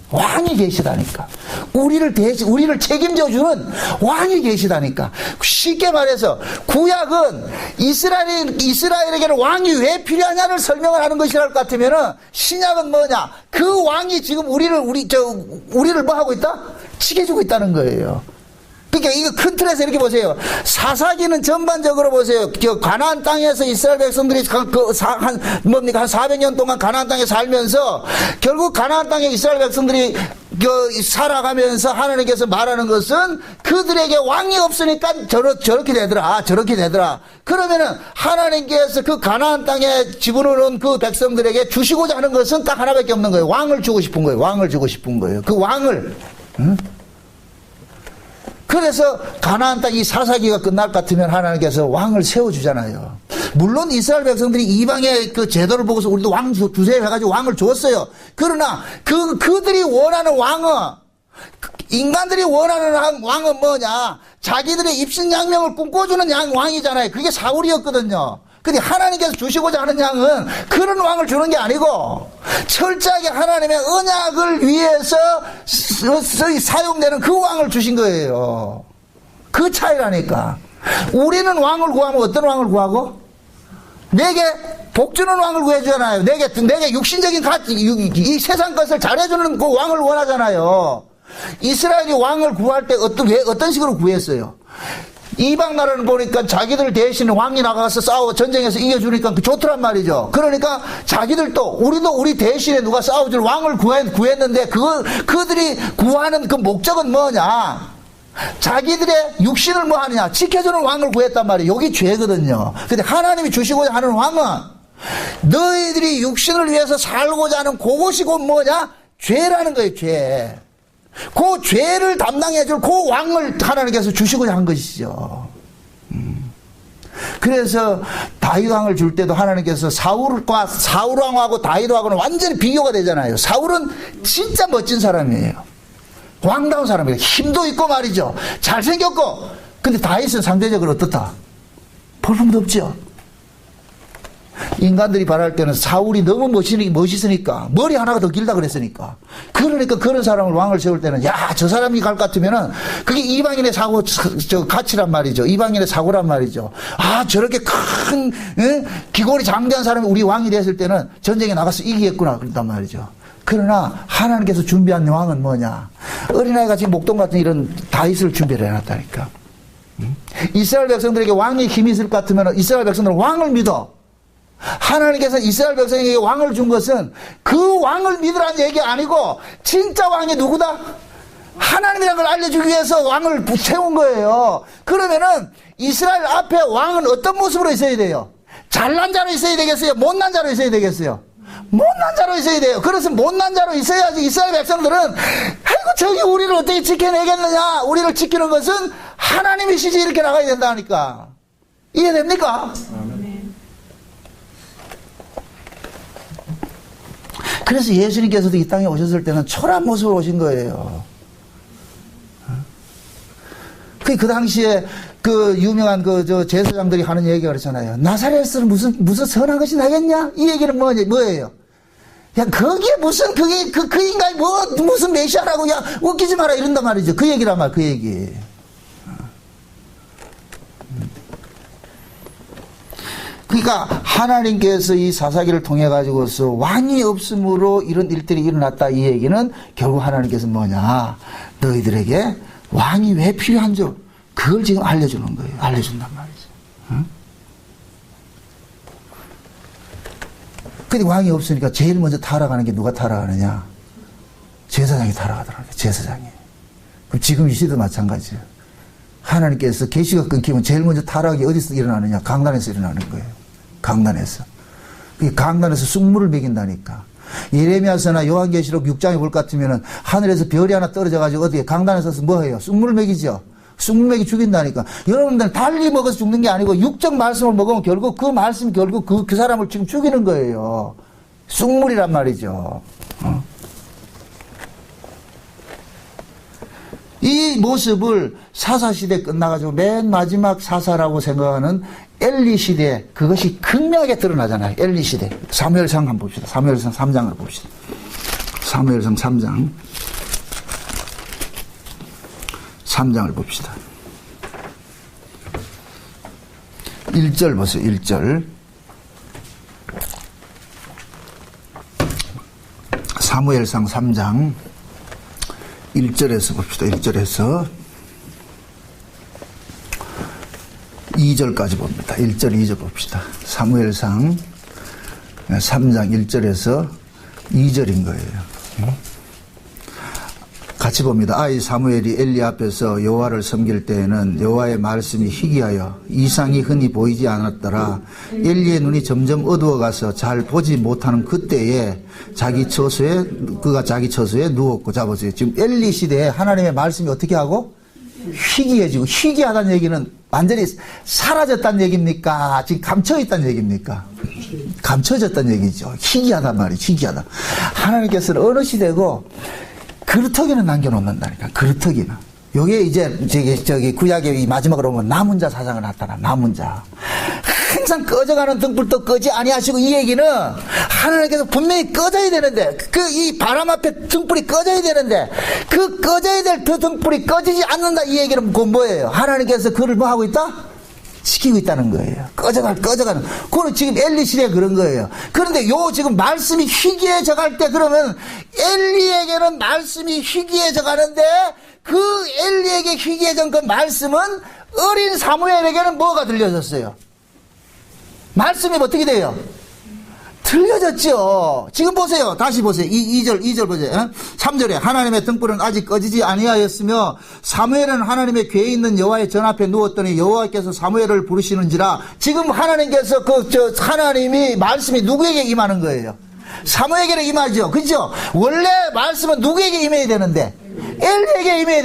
왕이 계시다니까. 우리를 책임져 주는 왕이 계시다니까. 쉽게 말해서 구약은 이스라엘에게는 왕이 왜 필요하냐를 설명을 하는 것이랄 것 같으면은, 신약은 뭐냐? 그 왕이 지금 우리를 뭐 하고 있다? 치게주고 있다는 거예요. 그러니까 이거 큰 틀에서 이렇게 보세요. 사사기는 전반적으로 보세요. 가나안 땅에서 이스라엘 백성들이 한 400년 동안 가나안 땅에 살면서, 결국 가나안 땅에 이스라엘 백성들이 살아가면서 하나님께서 말하는 것은 그들에게 왕이 없으니까 저렇게 되더라. 그러면은 하나님께서 그 가나안 땅에 집어넣은 그 백성들에게 주시고자 하는 것은 딱 하나밖에 없는 거예요. 왕을 주고 싶은 거예요. 그 왕을. 응? 그래서 가나안 땅 이 사사기가 끝날 것 같으면 하나님께서 왕을 세워주잖아요. 물론 이스라엘 백성들이 이방의 그 제도를 보고서 우리도 왕 주세요 해가지고 왕을 줬어요. 그러나 그들이 원하는 왕은, 인간들이 원하는 왕은 뭐냐? 자기들의 입신양명을 꿈꿔주는 왕이잖아요. 그게 사울이었거든요. 근데 하나님께서 주시고자 하는 양은 그런 왕을 주는 게 아니고 철저하게 하나님의 언약을 위해서 사용되는 그 왕을 주신 거예요. 그 차이라니까. 우리는 왕을 구하면 어떤 왕을 구하고? 내게 복 주는 왕을 구해주잖아요. 내게 육신적인 가치, 이 세상 것을 잘해주는 그 왕을 원하잖아요. 이스라엘이 왕을 구할 때 어떤 식으로 구했어요? 이방 나라는 보니까 자기들 대신 왕이 나가서 싸워 전쟁에서 이겨주니까 좋더란 말이죠. 그러니까 우리도 우리 대신에 누가 싸워줄 왕을 구했는데 그들이 구하는 그 목적은 뭐냐? 자기들의 육신을 뭐 하느냐? 지켜주는 왕을 구했단 말이에요. 여기 죄거든요. 근데 하나님이 주시고자 하는 왕은 너희들이 육신을 위해서 살고자 하는 그것이 곧 뭐냐? 죄라는 거예요. 죄. 그 죄를 담당해줄 그 왕을 하나님께서 주시고자 한 것이죠. 그래서 다윗 왕을 줄 때도 하나님께서 사울 왕하고 다윗 왕하고는 완전히 비교가 되잖아요. 사울은 진짜 멋진 사람이에요. 왕다운 사람이에요. 힘도 있고 말이죠. 잘생겼고. 근데 다윗은 상대적으로 어떻다? 볼품도 없죠. 인간들이 바랄 때는 사울이 너무 멋있으니까, 머리 하나가 더 길다 그랬으니까. 그러니까 그런 사람을 왕을 세울 때는, 야, 저 사람이 갈 것 같으면은, 그게 이방인의 가치란 말이죠. 이방인의 사고란 말이죠. 아, 저렇게 큰, 기골이 장대한 사람이 우리 왕이 됐을 때는 전쟁에 나가서 이기겠구나. 그랬단 말이죠. 그러나 하나님께서 준비한 왕은 뭐냐? 어린아이가 지금 목동 같은 이런 다윗을 준비를 해놨다니까. 이스라엘 백성들에게 왕의 힘이 있을 것 같으면 이스라엘 백성들은 왕을 믿어. 하나님께서 이스라엘 백성에게 왕을 준 것은 그 왕을 믿으라는 얘기가 아니고 진짜 왕이 누구다? 하나님이라는 걸 알려주기 위해서 왕을 세운 거예요. 그러면은 이스라엘 앞에 왕은 어떤 모습으로 있어야 돼요? 잘난 자로 있어야 되겠어요? 못난 자로 있어야 되겠어요? 못난 자로 있어야 돼요. 그래서 못난 자로 있어야지 이스라엘 백성들은 아이고 저기 우리를 어떻게 지켜내겠느냐, 우리를 지키는 것은 하나님이시지 이렇게 나가야 된다니까. 이해됩니까? 그래서 예수님께서도 이 땅에 오셨을 때는 초라한 모습으로 오신 거예요. 그 당시에 그 유명한 제사장들이 하는 얘기가 그렇잖아요. 나사렛에서는 무슨 선한 것이 나겠냐? 이 얘기는 뭐예요? 야, 거기에 무슨, 그 인간이 무슨 메시아라고, 야, 웃기지 마라, 이런단 말이죠. 그 얘기란 말, 그 얘기. 그러니까, 하나님께서 이 사사기를 통해가지고서 왕이 없으므로 이런 일들이 일어났다, 이 얘기는 결국 하나님께서 뭐냐? 너희들에게 왕이 왜 필요한지, 그걸 지금 알려주는 거예요. 알려준단 말이죠. 응? 근데 왕이 없으니까 제일 먼저 타락하는 게 누가 타락하느냐? 제사장이 타락하더라고요. 제사장이. 그럼 지금 이 시대도 마찬가지예요. 하나님께서 계시가 끊기면 제일 먼저 타락이 어디서 일어나느냐? 강단에서 일어나는 거예요. 강단에서. 그 강단에서 쑥물을 먹인다니까. 예레미야서나 요한계시록 6장에 볼 것 같으면은 하늘에서 별이 하나 떨어져가지고 어떻게 강단에 서서 뭐 해요? 쑥물을 먹이죠. 쑥물 먹이 죽인다니까. 여러분들 달리 먹어서 죽는 게 아니고 육적 말씀을 먹으면 결국 그 말씀이 결국 그 사람을 지금 죽이는 거예요. 쑥물이란 말이죠. 이 모습을 사사시대 끝나가지고 맨 마지막 사사라고 생각하는 엘리 시대, 그것이 극명하게 드러나잖아요. 엘리 시대. 사무엘상 한번 봅시다. 사무엘상 3장을 봅시다. 사무엘상 3장. 3장을 봅시다. 1절 보세요. 1절. 사무엘상 3장 1절에서 봅시다. 1절에서 2절까지 봅니다. 1절, 2절 봅시다. 사무엘상 3장 1절에서 2절인 거예요. 같이 봅니다. 아이 사무엘이 엘리 앞에서 여호와를 섬길 때에는 여호와의 말씀이 희귀하여 이상이 흔히 보이지 않았더라. 엘리의 눈이 점점 어두워가서 잘 보지 못하는 그때에 그가 자기 처소에 누웠고. 자 보세요. 지금 엘리 시대에 하나님의 말씀이 어떻게 하고? 희귀해지고. 희귀하다는 얘기는 완전히 사라졌다는 얘기입니까? 지금 감춰있다는 얘기입니까? 감춰졌다는 얘기죠. 희귀하단 말이죠. 희귀하다. 하나님께서는 어느 시대고 그루터기는 남겨놓는다니까. 그루터기는. 요게 이제 저기 구약의 이 마지막으로 보면 남은 자 사상을 나타나. 남은 자. 항상 꺼져가는 등불도 끄지 아니하시고, 이 얘기는 하나님께서 분명히 꺼져야 되는데, 이 바람 앞에 등불이 꺼져야 되는데, 그 꺼져야 될 그 등불이 꺼지지 않는다, 이 얘기는 그건 뭐예요? 하나님께서 그를 뭐 하고 있다? 시키고 있다는 거예요. 꺼져가는. 그거는 지금 엘리 시대에 그런 거예요. 그런데 지금 말씀이 희귀해져 갈 때, 그러면 엘리에게는 말씀이 희귀해져 가는데, 그 엘리에게 희귀해진 그 말씀은 어린 사무엘에게는 뭐가 들려졌어요? 말씀이 어떻게 돼요? 들려졌죠. 지금 보세요. 다시 보세요. 2절 보세요. 3절에 하나님의 등불은 아직 꺼지지 아니하였으며 사무엘은 하나님의 궤에 있는 여호와의 전 앞에 누웠더니 여호와께서 사무엘을 부르시는지라. 지금 하나님께서 하나님이 말씀이 누구에게 임하는 거예요? 사무엘에게 임하죠. 그죠? 원래 말씀은 누구에게 임해야 되는데? 엘리에게 임해야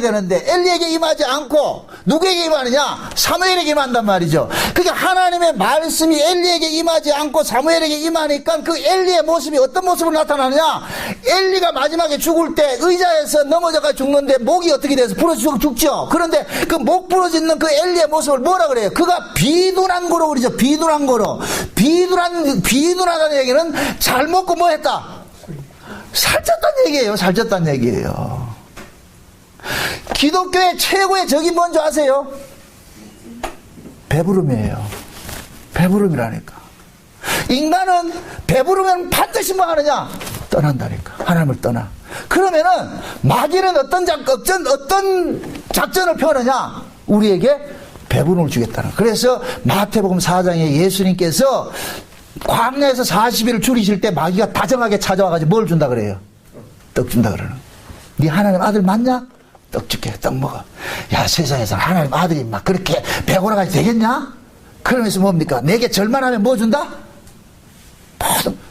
되는데 엘리에게 임하지 않고 누구에게 임하느냐? 사무엘에게 임한단 말이죠. 그러니까 하나님의 말씀이 엘리에게 임하지 않고 사무엘에게 임하니까 그 엘리의 모습이 어떤 모습으로 나타나느냐? 엘리가 마지막에 죽을 때 의자에서 넘어져가 죽는데 목이 어떻게 돼서 부러져 죽죠. 그런데 그 목 부러지는 그 엘리의 모습을 뭐라 그래요? 그가 비둔한 거로 그러죠. 비둔한 거로. 비둔하다는 얘기는 잘 먹고 뭐 했다? 살쪘다는 얘기예요. 기독교의 최고의 적이 뭔지 아세요? 배부름이에요. 배부름이라니까. 인간은 배부르면 반드시 뭐 하느냐? 떠난다니까. 하나님을 떠나. 그러면은 마귀는 어떤 작전을 펴느냐? 우리에게 배분을 주겠다는. 그래서 마태복음 4장에 예수님께서 광야에서 40일을 줄이실 때 마귀가 다정하게 찾아와가지고 뭘 준다 그래요? 떡 준다 그러는. 네 하나님 아들 맞냐? 떡 줄게. 떡 먹어. 야, 세상에서 하나님 아들이 막 그렇게 배고라가지 되겠냐? 그러면서 뭡니까? 내게 절만하면 뭐 준다?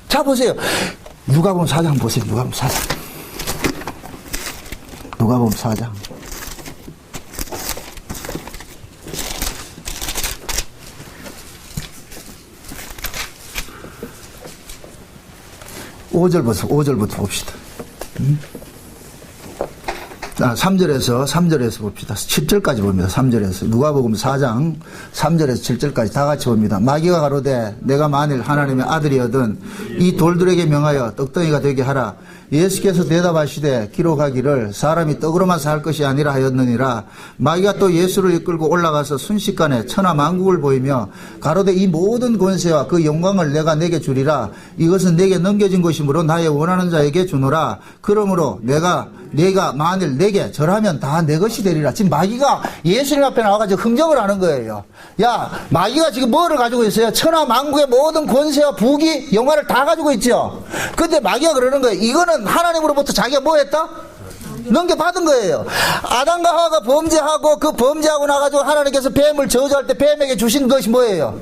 자, 보세요. 누가복음 4장 보세요. 누가복음 4장. 누가복음 4장. 5절부터 봅시다. 3절에서 봅시다. 7절까지 봅니다. 3절에서. 누가복음 4장 3절에서 7절까지 다 같이 봅니다. 마귀가 가로되 내가 만일 하나님의 아들이거든 이 돌들에게 명하여 떡덩이가 되게 하라. 예수께서 대답하시되 기록하기를 사람이 떡으로만 살 것이 아니라 하였느니라. 마귀가 또 예수를 이끌고 올라가서 순식간에 천하 만국을 보이며 가로되 이 모든 권세와 그 영광을 내가 내게 주리라. 이것은 내게 넘겨진 것이므로 나의 원하는 자에게 주노라. 그러므로 내가 만일 내게 절하면 다 내 것이 되리라. 지금 마귀가 예수님 앞에 나와가지고 흥정을 하는 거예요. 야, 마귀가 지금 뭐를 가지고 있어요? 천하 만국의 모든 권세와 부귀 영광을 다 가지고 있죠. 근데 마귀가 그러는 거예요. 이거는 하나님으로부터 자기가 뭐 했다? 넘겨받은 거예요. 아담과 하와가 범죄하고 그 범죄하고 나가지고 하나님께서 뱀을 저주할 때 뱀에게 주신 것이 뭐예요?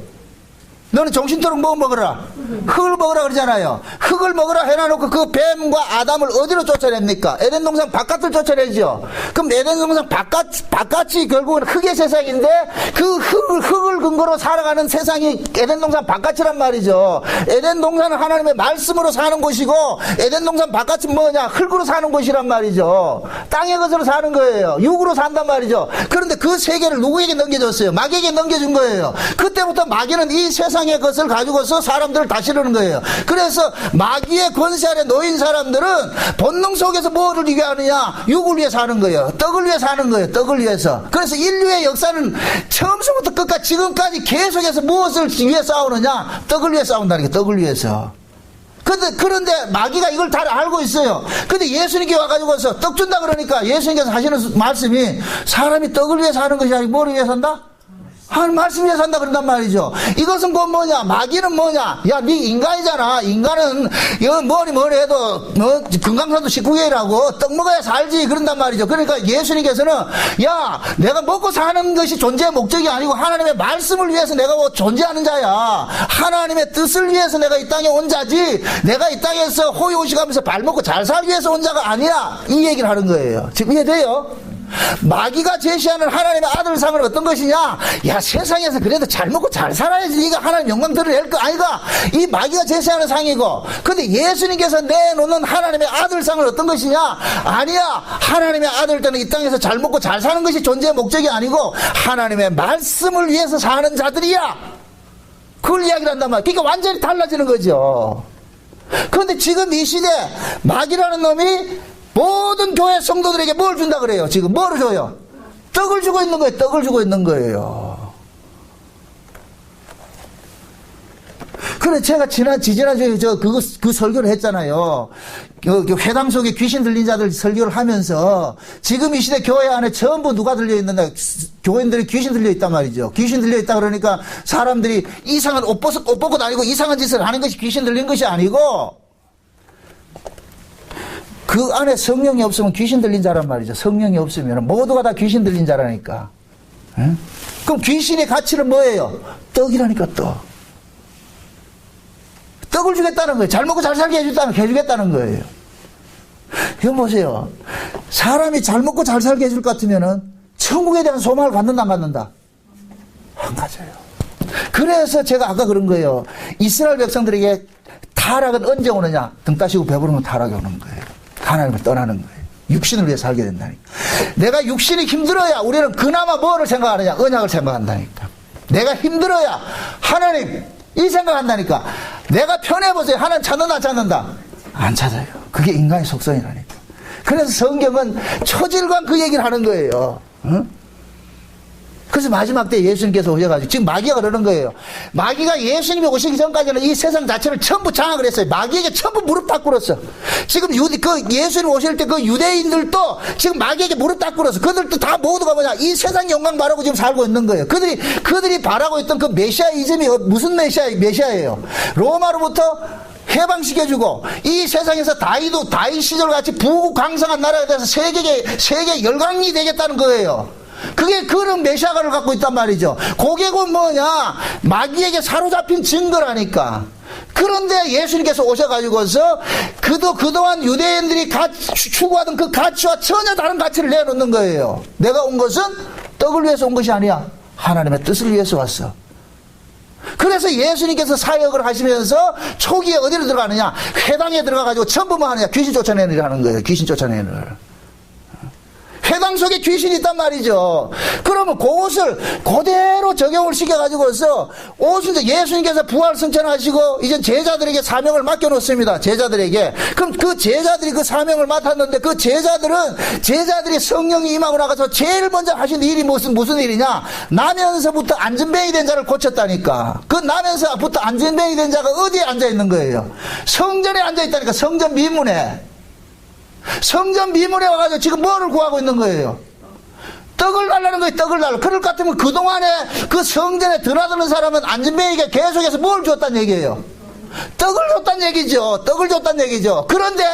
너는 정신토록 뭐 먹어라? 흙을 먹으라 그러잖아요. 흙을 먹으라 해놔놓고 그 뱀과 아담을 어디로 쫓아냅니까? 에덴 동산 바깥을 쫓아내죠. 그럼 에덴 동산 바깥이 결국은 흙의 세상인데 그 흙을 근거로 살아가는 세상이 에덴 동산 바깥이란 말이죠. 에덴 동산은 하나님의 말씀으로 사는 곳이고 에덴 동산 바깥은 뭐냐? 흙으로 사는 곳이란 말이죠. 땅의 것으로 사는 거예요. 육으로 산단 말이죠. 그런데 그 세계를 누구에게 넘겨줬어요? 마귀에게 넘겨준 거예요. 그때부터 마귀는 이 세상 의 것을 가지고서 사람들을 다스리는 거예요. 그래서 마귀의 권세 아래 놓인 사람들은 본능 속에서 뭐를 위하느냐? 육을 위해 사는 거예요. 떡을 위해 사는 거예요. 떡을 위해서. 그래서 인류의 역사는 처음부터 끝까지 지금까지 계속해서 무엇을 위해 싸우느냐? 떡을 위해 싸운다는 게 떡을 위해서. 그런데 마귀가 이걸 다 알고 있어요. 근데 예수님께 와가지고서 떡 준다 그러니까 예수님께서 하시는 말씀이 사람이 떡을 위해 사는 것이 아니고 뭐를 위해 산다? 하나님 말씀 위해 산다 그런단 말이죠. 이것은 뭐냐? 마귀는 뭐냐? 야, 네 인간이잖아. 인간은 뭐니 해도 금강산도 19개라고 떡 먹어야 살지 그런단 말이죠. 그러니까 예수님께서는 야, 내가 먹고 사는 것이 존재의 목적이 아니고 하나님의 말씀을 위해서 내가 존재하는 자야. 하나님의 뜻을 위해서 내가 이 땅에 온 자지 내가 이 땅에서 호의호식하면서 발 먹고 잘 살기 위해서 온 자가 아니야. 이 얘기를 하는 거예요. 지금 이해돼요? 마귀가 제시하는 하나님의 아들상은 어떤 것이냐? 야, 세상에서 그래도 잘 먹고 잘 살아야지 네가 하나님 영광 드러낼 거 아이가? 이 마귀가 제시하는 상이고, 근데 예수님께서 내놓는 하나님의 아들상은 어떤 것이냐? 아니야, 하나님의 아들 때는 이 땅에서 잘 먹고 잘 사는 것이 존재의 목적이 아니고 하나님의 말씀을 위해서 사는 자들이야. 그걸 이야기를 한단 말이야. 그러니까 완전히 달라지는 거죠. 그런데 지금 이 시대 마귀라는 놈이 모든 교회 성도들에게 뭘 준다 그래요? 지금 뭐를 줘요? 떡을 주고 있는 거예요. 떡을 주고 있는 거예요. 그래, 제가 지지난주에 그 설교를 했잖아요. 그 회당 속에 귀신 들린 자들 설교를 하면서 지금 이 시대 교회 안에 전부 누가 들려있는데 교인들이 귀신 들려있단 말이죠. 귀신 들려있다 그러니까 사람들이 이상한 옷 벗고 다니고 이상한 짓을 하는 것이 귀신 들린 것이 아니고 그 안에 성령이 없으면 귀신 들린 자란 말이죠. 성령이 없으면 모두가 다 귀신 들린 자라니까. 에? 그럼 귀신의 가치는 뭐예요? 떡이라니까 떡. 떡을 주겠다는 거예요. 잘 먹고 잘 살게 해주겠다는 거예요. 이거 보세요. 사람이 잘 먹고 잘 살게 해줄 것 같으면은 천국에 대한 소망을 갖는다 안 갖는다? 안 가져요. 그래서 제가 아까 그런 거예요. 이스라엘 백성들에게 타락은 언제 오느냐? 등 따시고 배부르면 타락이 오는 거예요. 하나님을 떠나는 거예요. 육신을 위해 살게 된다니까. 내가 육신이 힘들어야 우리는 그나마 뭐를 생각하느냐? 언약을 생각한다니까. 내가 힘들어야 하나님 이 생각한다니까. 내가 편해보세요. 하나님 찾는다 안 찾는다? 안 찾아요. 그게 인간의 속성이라니까. 그래서 성경은 초질관 그 얘기를 하는 거예요. 응? 그래서 마지막 때 예수님께서 오셔가지고 지금 마귀가 그러는 거예요. 마귀가 예수님이 오시기 전까지는 이 세상 자체를 전부 장악을 했어요. 마귀에게 전부 무릎 다 꿇었어. 지금 예수님 오실 때 그 유대인들도 지금 마귀에게 무릎 다 꿇었어. 그들도 다 모두가 뭐냐, 이 세상 영광 바라고 지금 살고 있는 거예요. 그들이 바라고 있던 그 메시아이즘이 무슨 메시아예요? 로마로부터 해방시켜주고 이 세상에서 다윗 시절 같이 부강성한 나라에 대해서 세계 열강이 되겠다는 거예요. 그게 그런 메시아를 갖고 있단 말이죠. 그게 곧 뭐냐, 마귀에게 사로잡힌 증거라니까. 그런데 예수님께서 오셔가지고서 그동안 유대인들이 추구하던 그 가치와 전혀 다른 가치를 내놓는 거예요. 내가 온 것은 떡을 위해서 온 것이 아니야, 하나님의 뜻을 위해서 왔어. 그래서 예수님께서 사역을 하시면서 초기에 어디로 들어가느냐, 회당에 들어가가지고 전부 뭐 하느냐, 귀신 쫓아내느라는 거예요. 귀신 쫓아내느라. 회당 속에 귀신이 있단 말이죠. 그러면 그것을 그대로 적용을 시켜가지고서 예수님께서 부활 승천하시고 이제 제자들에게 사명을 맡겨놓습니다. 제자들에게. 그럼 그 제자들이 그 사명을 맡았는데 그 제자들이 성령이 임하고 나가서 제일 먼저 하신 일이 무슨 일이냐, 나면서부터 안진뱅이 된 자를 고쳤다니까. 그 나면서부터 안진뱅이 된 자가 어디에 앉아있는 거예요? 성전에 앉아있다니까. 성전 미문에 와가지고 지금 뭐를 구하고 있는 거예요? 떡을 달라는 거예요. 떡을 달라. 그럴 것 같으면 그동안에 그 성전에 드나드는 사람은 안진뱅이에게 계속해서 뭘 줬단 얘기예요? 떡을 줬단 얘기죠. 그런데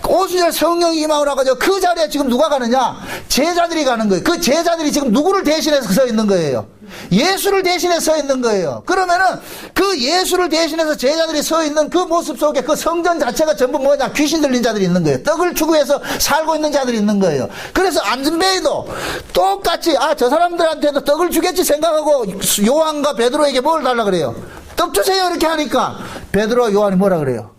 오순절 성령이 임하고 나가지고 그 자리에 지금 누가 가느냐? 제자들이 가는 거예요. 그 제자들이 지금 누구를 대신해서 서 있는 거예요? 예수를 대신해서 서 있는 거예요. 그러면은 그 예수를 대신해서 제자들이 서 있는 그 모습 속에 그 성전 자체가 전부 뭐냐, 귀신 들린 자들이 있는 거예요. 떡을 추구해서 살고 있는 자들이 있는 거예요. 그래서 안진뱅이도 똑같이 저 사람들한테도 떡을 주겠지 생각하고 요한과 베드로에게 뭘 달라 그래요? 떡 주세요 이렇게 하니까 베드로와 요한이 뭐라 그래요?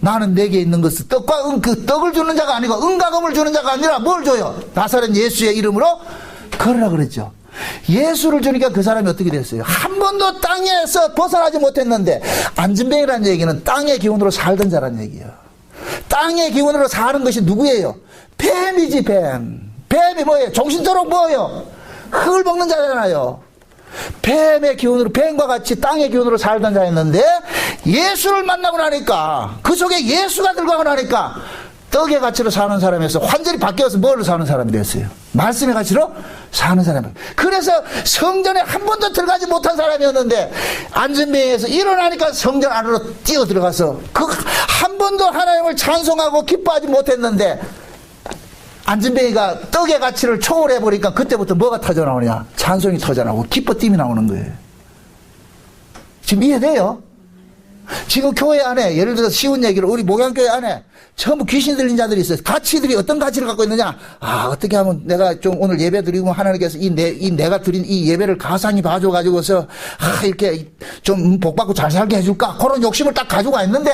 나는 내게 있는 것은 떡을 주는 자가 아니고 은과금을 주는 자가 아니라 뭘 줘요? 나사렛 예수의 이름으로 걸으라 그랬죠. 예수를 주니까 그 사람이 어떻게 됐어요? 한 번도 땅에서 벗어나지 못했는데, 안진뱅이라는 얘기는 땅의 기운으로 살던 자라는 얘기예요. 땅의 기운으로 사는 것이 누구예요? 뱀이지, 뱀. 뱀이 뭐예요? 정신토록 뭐예요? 흙을 먹는 자잖아요. 뱀의 기운으로, 뱀과 같이 땅의 기운으로 살던 자였는데 예수를 만나고 나니까, 그 속에 예수가 들어가고 나니까 떡의 가치로 사는 사람에서 완전히 바뀌어서 뭘로 사는 사람이 됐어요? 말씀의 가치로 사는 사람이. 그래서 성전에 한 번도 들어가지 못한 사람이었는데 안진뱅이에서 일어나니까 성전 안으로 뛰어 들어가서 한 번도 하나님을 찬송하고 기뻐하지 못했는데 안진뱅이가 떡의 가치를 초월해 버리니까 그때부터 뭐가 터져 나오냐? 찬송이 터져 나오고 기뻐팀이 나오는 거예요. 지금 이해돼요? 지금 교회 안에, 예를 들어서 쉬운 얘기로, 우리 목양교회 안에 전부 귀신 들린 자들이 있어요. 가치들이 어떤 가치를 갖고 있느냐? 어떻게 하면 내가 좀 오늘 예배 드리고 하나님께서 내가 드린 이 예배를 가상히 봐줘가지고서, 이렇게 좀 복받고 잘 살게 해줄까? 그런 욕심을 딱 가지고 있는데,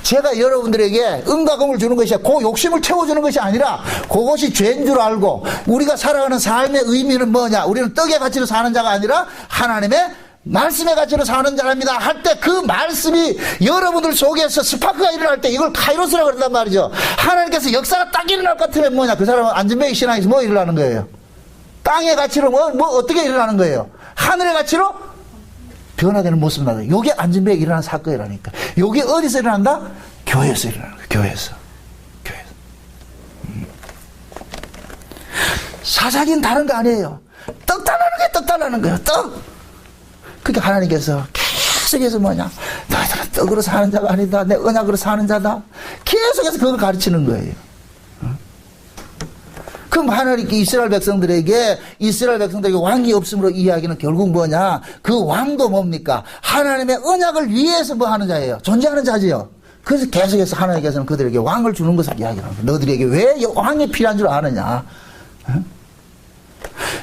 제가 여러분들에게 은과금을 주는 것이 그 욕심을 채워주는 것이 아니라, 그것이 죄인 줄 알고, 우리가 살아가는 삶의 의미는 뭐냐? 우리는 떡의 가치로 사는 자가 아니라, 하나님의 말씀의 가치로 사는 자랍니다 할 때 그 말씀이 여러분들 속에서 스파크가 일어날 때 이걸 카이로스라고 그런단 말이죠. 하나님께서 역사가 딱 일어날 것 같으면 뭐냐, 그 사람은 안진뱅이 신앙에서 뭐 일어나는 거예요? 땅의 가치로 어떻게 일어나는 거예요? 하늘의 가치로 변화되는 모습이 나요. 요게 안진뱅이 일어나는 사건이라니까. 요게 어디서 일어난다? 교회에서 일어나는 거예요. 교회에서. 사사기는 다른 거 아니에요. 떡 달라는 거예요. 떡. 그러니까 하나님께서 계속해서 뭐냐, 너희들은 떡으로 사는 자가 아니다, 내 언약으로 사는 자다, 계속해서 그걸 가르치는 거예요. 그럼 하나님께 이스라엘 백성들에게 왕이 없음으로 이야기는 결국 뭐냐, 그 왕도 뭡니까? 하나님의 언약을 위해서 뭐 하는 자예요? 존재하는 자지요. 그래서 계속해서 하나님께서는 그들에게 왕을 주는 것을 이야기하는 거예요. 너희들에게 왜 왕이 필요한 줄 아느냐?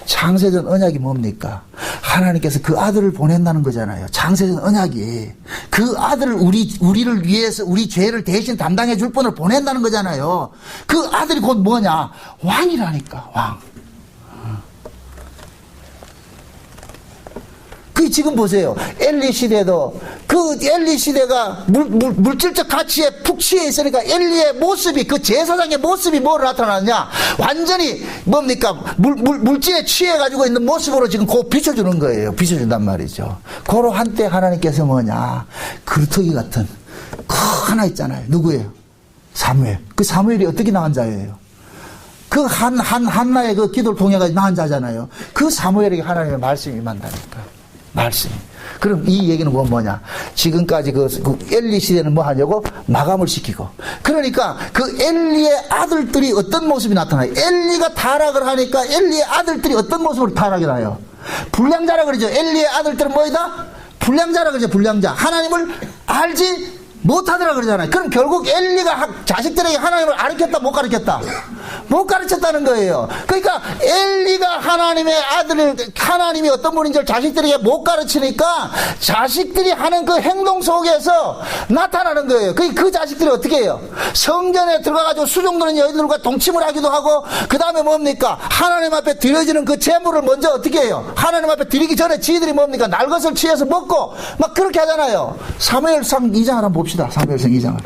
창세전 언약이 뭡니까? 하나님께서 그 아들을 보낸다는 거잖아요. 창세전 언약이 그 아들을 우리를 위해서 우리 죄를 대신 담당해 줄 분을 보낸다는 거잖아요. 그 아들이 곧 뭐냐? 왕이라니까. 왕. 그 지금 보세요. 엘리 시대도 그 엘리 시대가 물질적 가치에 푹 취해 있으니까 엘리의 모습이 그 제사장의 모습이 뭐로 나타나느냐? 완전히 뭡니까? 물질에 취해 가지고 있는 모습으로 지금 곧 비춰주는 거예요. 비춰준단 말이죠. 고로 한때 하나님께서 뭐냐? 그루터기 같은 그 하나 있잖아요. 누구예요? 사무엘. 그 사무엘이 어떻게 나간 자예요? 그 한나의 그 기도를 통해서 나은 자잖아요. 그 사무엘에게 하나님의 말씀이 임한다니까. 말씀이. 그럼 이 얘기는 뭐냐? 지금까지 그 엘리 시대는 뭐 하냐고? 마감을 시키고. 그러니까 그 엘리의 아들들이 어떤 모습이 나타나요? 엘리가 타락을 하니까 엘리의 아들들이 어떤 모습으로 타락이 나요? 불량자라 그러죠. 엘리의 아들들은 뭐이다? 불량자라 그러죠. 불량자. 하나님을 알지 못하더라 그러잖아요. 그럼 결국 엘리가 자식들에게 하나님을 가르쳤다 못 가르쳤다? 못 가르쳤다는 거예요. 그러니까 엘리가 하나님의 아들을 하나님이 어떤 분인지 자식들에게 못 가르치니까 자식들이 하는 그 행동 속에서 나타나는 거예요. 그 자식들이 어떻게 해요? 성전에 들어가가지고 수종드는 여인들과 동침을 하기도 하고 그 다음에 뭡니까? 하나님 앞에 드려지는 그 제물을 먼저 어떻게 해요? 하나님 앞에 드리기 전에 지들이 뭡니까? 날것을 취해서 먹고 막 그렇게 하잖아요. 사무엘상 2장을 한번 봅시다. 사무엘상 2장을.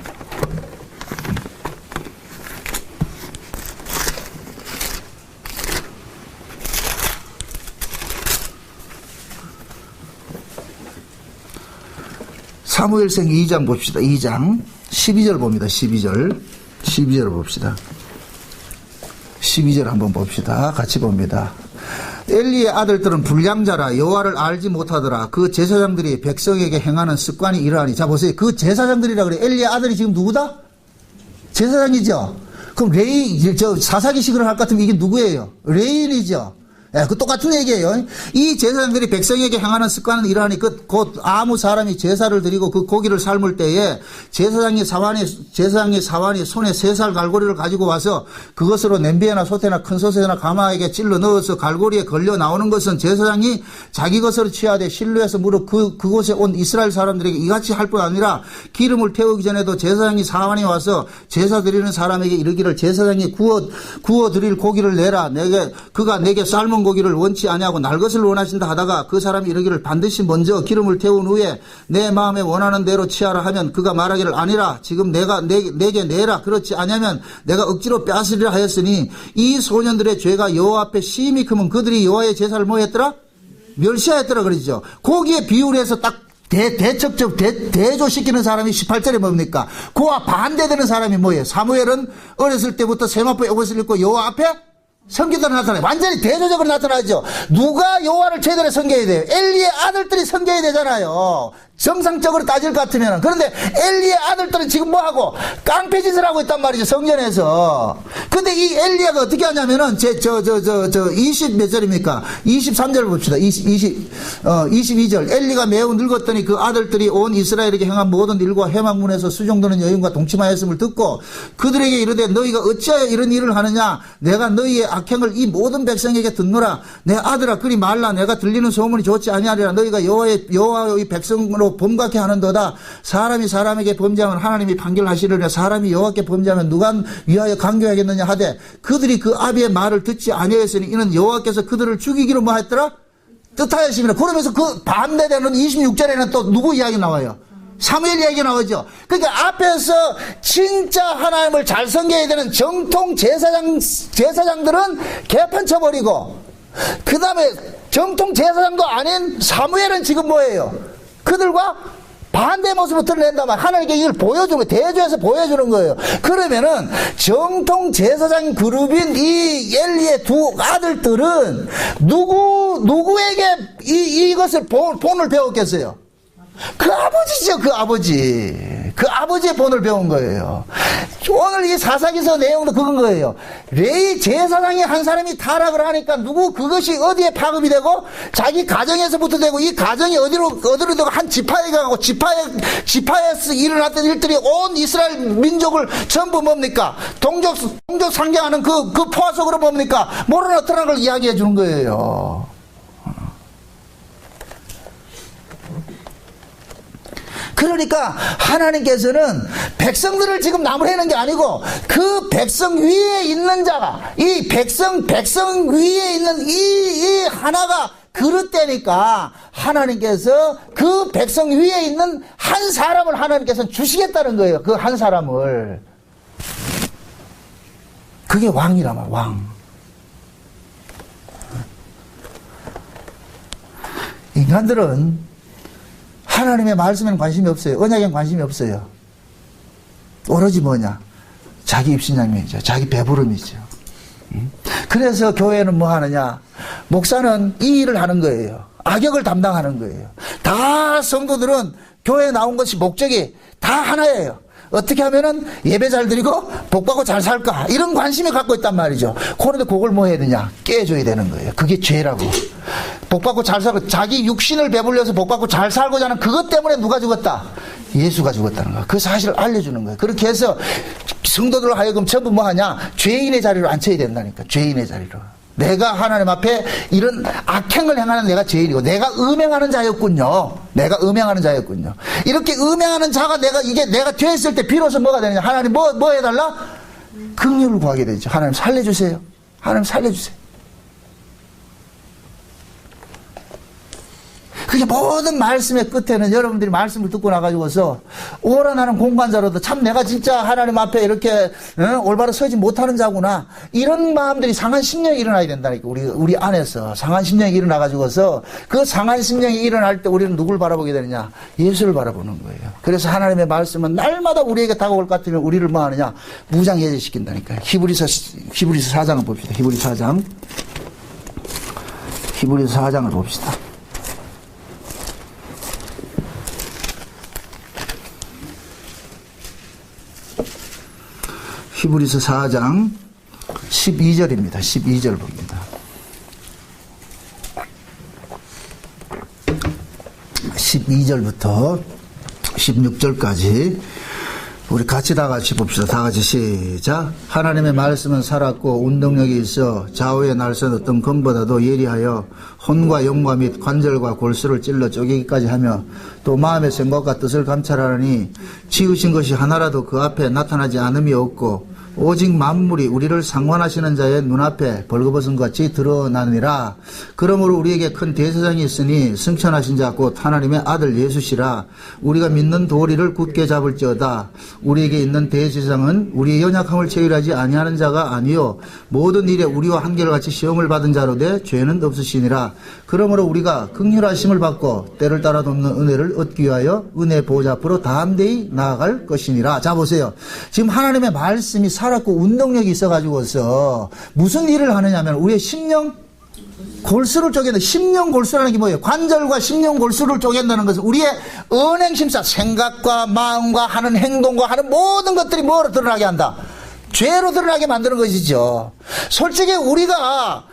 사무엘상 2장 봅시다. 2장 12절 봅니다. 12절을 봅시다. 12절 한번 봅시다. 같이 봅니다. 엘리의 아들들은 불량자라 여호와를 알지 못하더라. 그 제사장들이 백성에게 행하는 습관이 이러하니. 자 보세요. 그 제사장들이라 그래. 엘리의 아들이 지금 누구다? 제사장이죠. 그럼 사사기식을 할 것 같으면 이게 누구예요? 레인이죠. 예, 그 똑같은 얘기예요. 이 제사장들이 백성에게 행하는 습관은 이러하니 곧 아무 사람이 제사를 드리고 그 고기를 삶을 때에 제사장의 사환이 손에 3살 갈고리를 가지고 와서 그것으로 냄비에나 솥에나 큰 솥에나 가마에게 찔러 넣어서 갈고리에 걸려 나오는 것은 제사장이 자기 것으로 취하되 실로에서 무릇 그곳에 온 이스라엘 사람들에게 이같이 할 뿐 아니라 기름을 태우기 전에도 제사장이 사환이 와서 제사 드리는 사람에게 이르기를 제사장이 구워 드릴 고기를 내라. 그가 내게 삶은 고기를 원치 아니하고 날 것을 원하신다 하다가 그 사람이 이르기를 반드시 먼저 기름을 태운 후에 내 마음에 원하는 대로 취하라 하면 그가 말하기를 아니라 지금 내게 내라. 그렇지 아니하면 내가 억지로 빼앗으리라 하였으니 이 소년들의 죄가 여호와 앞에 심히 크면 그들이 여호와의 제사를 뭐 했더라? 멸시하였더라 그러죠. 고기에 비유를 해서 딱 대조시키는 사람이 18절에 뭡니까? 그와 반대되는 사람이 뭐예요? 사무엘은 어렸을 때부터 세마포에 옷을 입고 여호와 앞에 섬기도록 나타나요. 완전히 대조적으로 나타나죠. 누가 여호와를 제대로 섬겨야 돼요? 엘리의 아들들이 섬겨야 되잖아요. 정상적으로 따질 것 같으면. 그런데 엘리의 아들들은 지금 뭐하고? 깡패짓을 하고 있단 말이죠. 성전에서. 근데 이 엘리야가 어떻게 하냐면은 20 몇 절입니까? 23절 봅시다. 22절. 엘리가 매우 늙었더니 그 아들들이 온 이스라엘에게 행한 모든 일과 해망문에서 수종드는 여인과 동침하였음을 듣고 그들에게 이르되 너희가 어찌하여 이런 일을 하느냐? 내가 너희의 악행을 이 모든 백성에게 듣노라. 내 아들아 그리 말라. 내가 들리는 소문이 좋지 아니하리라. 너희가 여호와의 백성으로 범죄케 하는도다. 사람이 사람에게 범죄하면 하나님이 판결하시리라. 사람이 여호와께 범죄하면 누가 위하여 강교하겠느냐 하되 그들이 그 아비의 말을 듣지 아니하였으니 이는 여호와께서 그들을 죽이기로 뭐 했더라? 뜻하였습니다. 그러면서 그 반대되는 26절에는 또 누구 이야기 나와요? 사무엘 이야기 나오죠. 그러니까 앞에서 진짜 하나님을 잘 섬겨야 되는 정통 제사장들은 개판쳐버리고 그 다음에 정통 제사장도 아닌 사무엘은 지금 뭐예요? 그들과 반대 모습을 드러낸단 말이에요. 하나님께 이걸 보여주는 거예요. 대조해서 보여주는 거예요. 그러면은 정통 제사장 그룹인 이 엘리의 두 아들들은 누구에게 이것을 본을 배웠겠어요? 그 아버지죠. 그 아버지의 본을 배운 거예요. 오늘 이 사사기서 내용도 그건 거예요. 레위 제사장이 한 사람이 타락을 하니까 그것이 어디에 파급이 되고 자기 가정에서부터 되고 이 가정이 어디로 되고 한 지파에 가고 지파에서 일어났던 일들이 온 이스라엘 민족을 전부 뭡니까? 동족 상경하는 그 포화 속으로 뭡니까? 모르는 어떤 걸 이야기해 주는 거예요. 그러니까 하나님께서는 백성들을 지금 나무라는 게 아니고 그 백성 위에 있는 자가 이 백성 위에 있는 이 하나가 그릇되니까 하나님께서 그 백성 위에 있는 한 사람을 하나님께서 주시겠다는 거예요. 그 한 사람을. 그게 왕이란 말이야, 왕. 인간들은 하나님의 말씀에는 관심이 없어요. 언약에는 관심이 없어요. 오로지 뭐냐? 자기 입신양명이죠. 자기 배부름이죠. 그래서 교회는 뭐 하느냐? 목사는 이 일을 하는 거예요. 악역을 담당하는 거예요. 다 성도들은 교회에 나온 것이 목적이 다 하나예요. 어떻게 하면은 예배 잘 드리고 복받고 잘 살까? 이런 관심이 갖고 있단 말이죠. 그런데 그걸 뭐 해야 되냐? 깨줘야 되는 거예요. 그게 죄라고. 복받고 잘 살고, 자기 육신을 배불려서 복받고 잘 살고자 하는 그것 때문에 누가 죽었다? 예수가 죽었다는 거야. 그 사실을 알려주는 거예요. 그렇게 해서 성도들 하여금 전부 뭐 하냐? 죄인의 자리로 앉혀야 된다니까. 죄인의 자리로. 내가 하나님 앞에 이런 악행을 행하는 내가 죄인이고, 내가 음행하는 자였군요. 내가 음행하는 자였군요. 이렇게 음행하는 자가 내가 됐을 때 비로소 뭐가 되느냐? 하나님 뭐 해달라? 긍휼을 구하게 되죠. 하나님 살려주세요. 하나님 살려주세요. 그게 모든 말씀의 끝에는 여러분들이 말씀을 듣고 나가지고서 오라 나는 공관자로도 참 내가 진짜 하나님 앞에 이렇게 올바로 서지 못하는 자구나, 이런 마음들이 상한 심령이 일어나야 된다니까. 우리 안에서 상한 심령이 일어나가지고서 그 상한 심령이 일어날 때 우리는 누굴 바라보게 되느냐? 예수를 바라보는 거예요. 그래서 하나님의 말씀은 날마다 우리에게 다가올 것 같으면 우리를 뭐 하느냐? 무장해제시킨다니까요. 히브리서 4장을 봅시다. 히브리서 4장을 봅시다. 히브리서 4장 12절입니다. 12절 봅니다. 12절부터 16절까지 우리 다 같이 봅시다. 다 같이 시작. 하나님의 말씀은 살았고 운동력이 있어 좌우의 날선 어떤 검보다도 예리하여 혼과 영과 및 관절과 골수를 찔러 쪼개기까지 하며 또 마음의 생각과 뜻을 감찰하니 지으신 것이 하나라도 그 앞에 나타나지 않음이 없고 오직 만물이 우리를 상관하시는 자의 눈앞에 벌거벗은 같이 드러나느니라. 그러므로 우리에게 큰 대제사장이 있으니 승천하신 자 곧 하나님의 아들 예수시라. 우리가 믿는 도리를 굳게 잡을지어다. 우리에게 있는 대제사장은 우리의 연약함을 체휼하지 아니하는 자가 아니요 모든 일에 우리와 한결같이 시험을 받은 자로되 죄는 없으시니라. 그러므로 우리가 긍휼하심을 받고 때를 따라 돕는 은혜를 얻기 위하여 은혜 보좌 앞으로 담대히 나아갈 것이니라. 자 보세요. 지금 하나님의 말씀이 살았고 운동력이 있어가지고서 무슨 일을 하느냐면 우리의 심령 골수를 쪼갠다. 심령 골수라는 게 뭐예요? 관절과 심령 골수를 쪼갠다는 것은 우리의 언행심사, 생각과 마음과 하는 행동과 하는 모든 것들이 뭐로 드러나게 한다? 죄로 드러나게 만드는 것이죠. 솔직히 우리가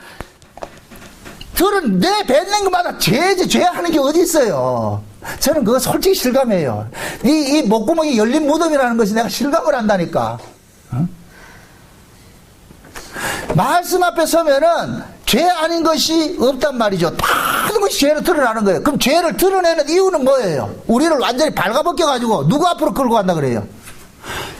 내 뱉는 것마다 죄하는 게 어디 있어요? 저는 그거 솔직히 실감해요. 이 목구멍이 열린 무덤이라는 것이 내가 실감을 한다니까. 말씀 앞에 서면은 죄 아닌 것이 없단 말이죠. 모든 것이 죄로 드러나는 거예요. 그럼 죄를 드러내는 이유는 뭐예요? 우리를 완전히 발가벗겨가지고 누구 앞으로 끌고 간다 그래요?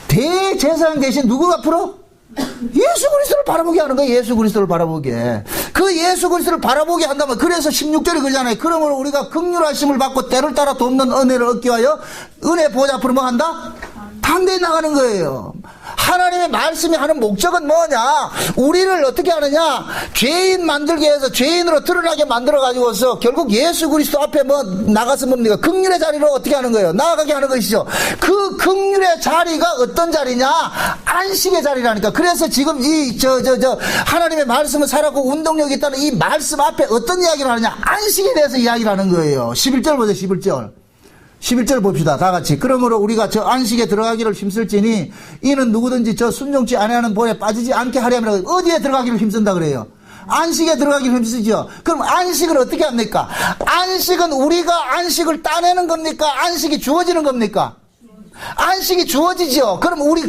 대제사장 대신 누구 앞으로? 예수 그리스도를 바라보게 하는 거예요. 예수 그리스도를 바라보게. 그 예수 그리스도를 바라보게 한다면, 그래서 16절이 그러잖아요. 그러므로 우리가 긍휼하심을 받고 때를 따라 돕는 은혜를 얻기 위하여 은혜 보좌 앞으로 뭐 한다? 담대히 나가는 거예요. 하나님의 말씀이 하는 목적은 뭐냐? 우리를 어떻게 하느냐? 죄인 만들기 위해서 죄인으로 드러나게 만들어가지고서 결국 예수 그리스도 앞에 뭐 나가서 뭡니까? 긍휼의 자리로 어떻게 하는 거예요? 나아가게 하는 것이죠. 그 긍휼의 자리가 어떤 자리냐? 안식의 자리라니까. 그래서 지금 하나님의 말씀은 살았고 운동력이 있다는 이 말씀 앞에 어떤 이야기를 하느냐? 안식에 대해서 이야기를 하는 거예요. 11절 보세요. 11절 봅시다. 다 같이. 그러므로 우리가 저 안식에 들어가기를 힘쓸지니 이는 누구든지 저 순종치 아니하는 본에 빠지지 않게 하려면 어디에 들어가기를 힘쓴다 그래요? 안식에 들어가기를 힘쓰죠. 그럼 안식을 어떻게 합니까? 안식은 우리가 안식을 따내는 겁니까? 안식이 주어지는 겁니까? 안식이 주어지죠. 그럼 우리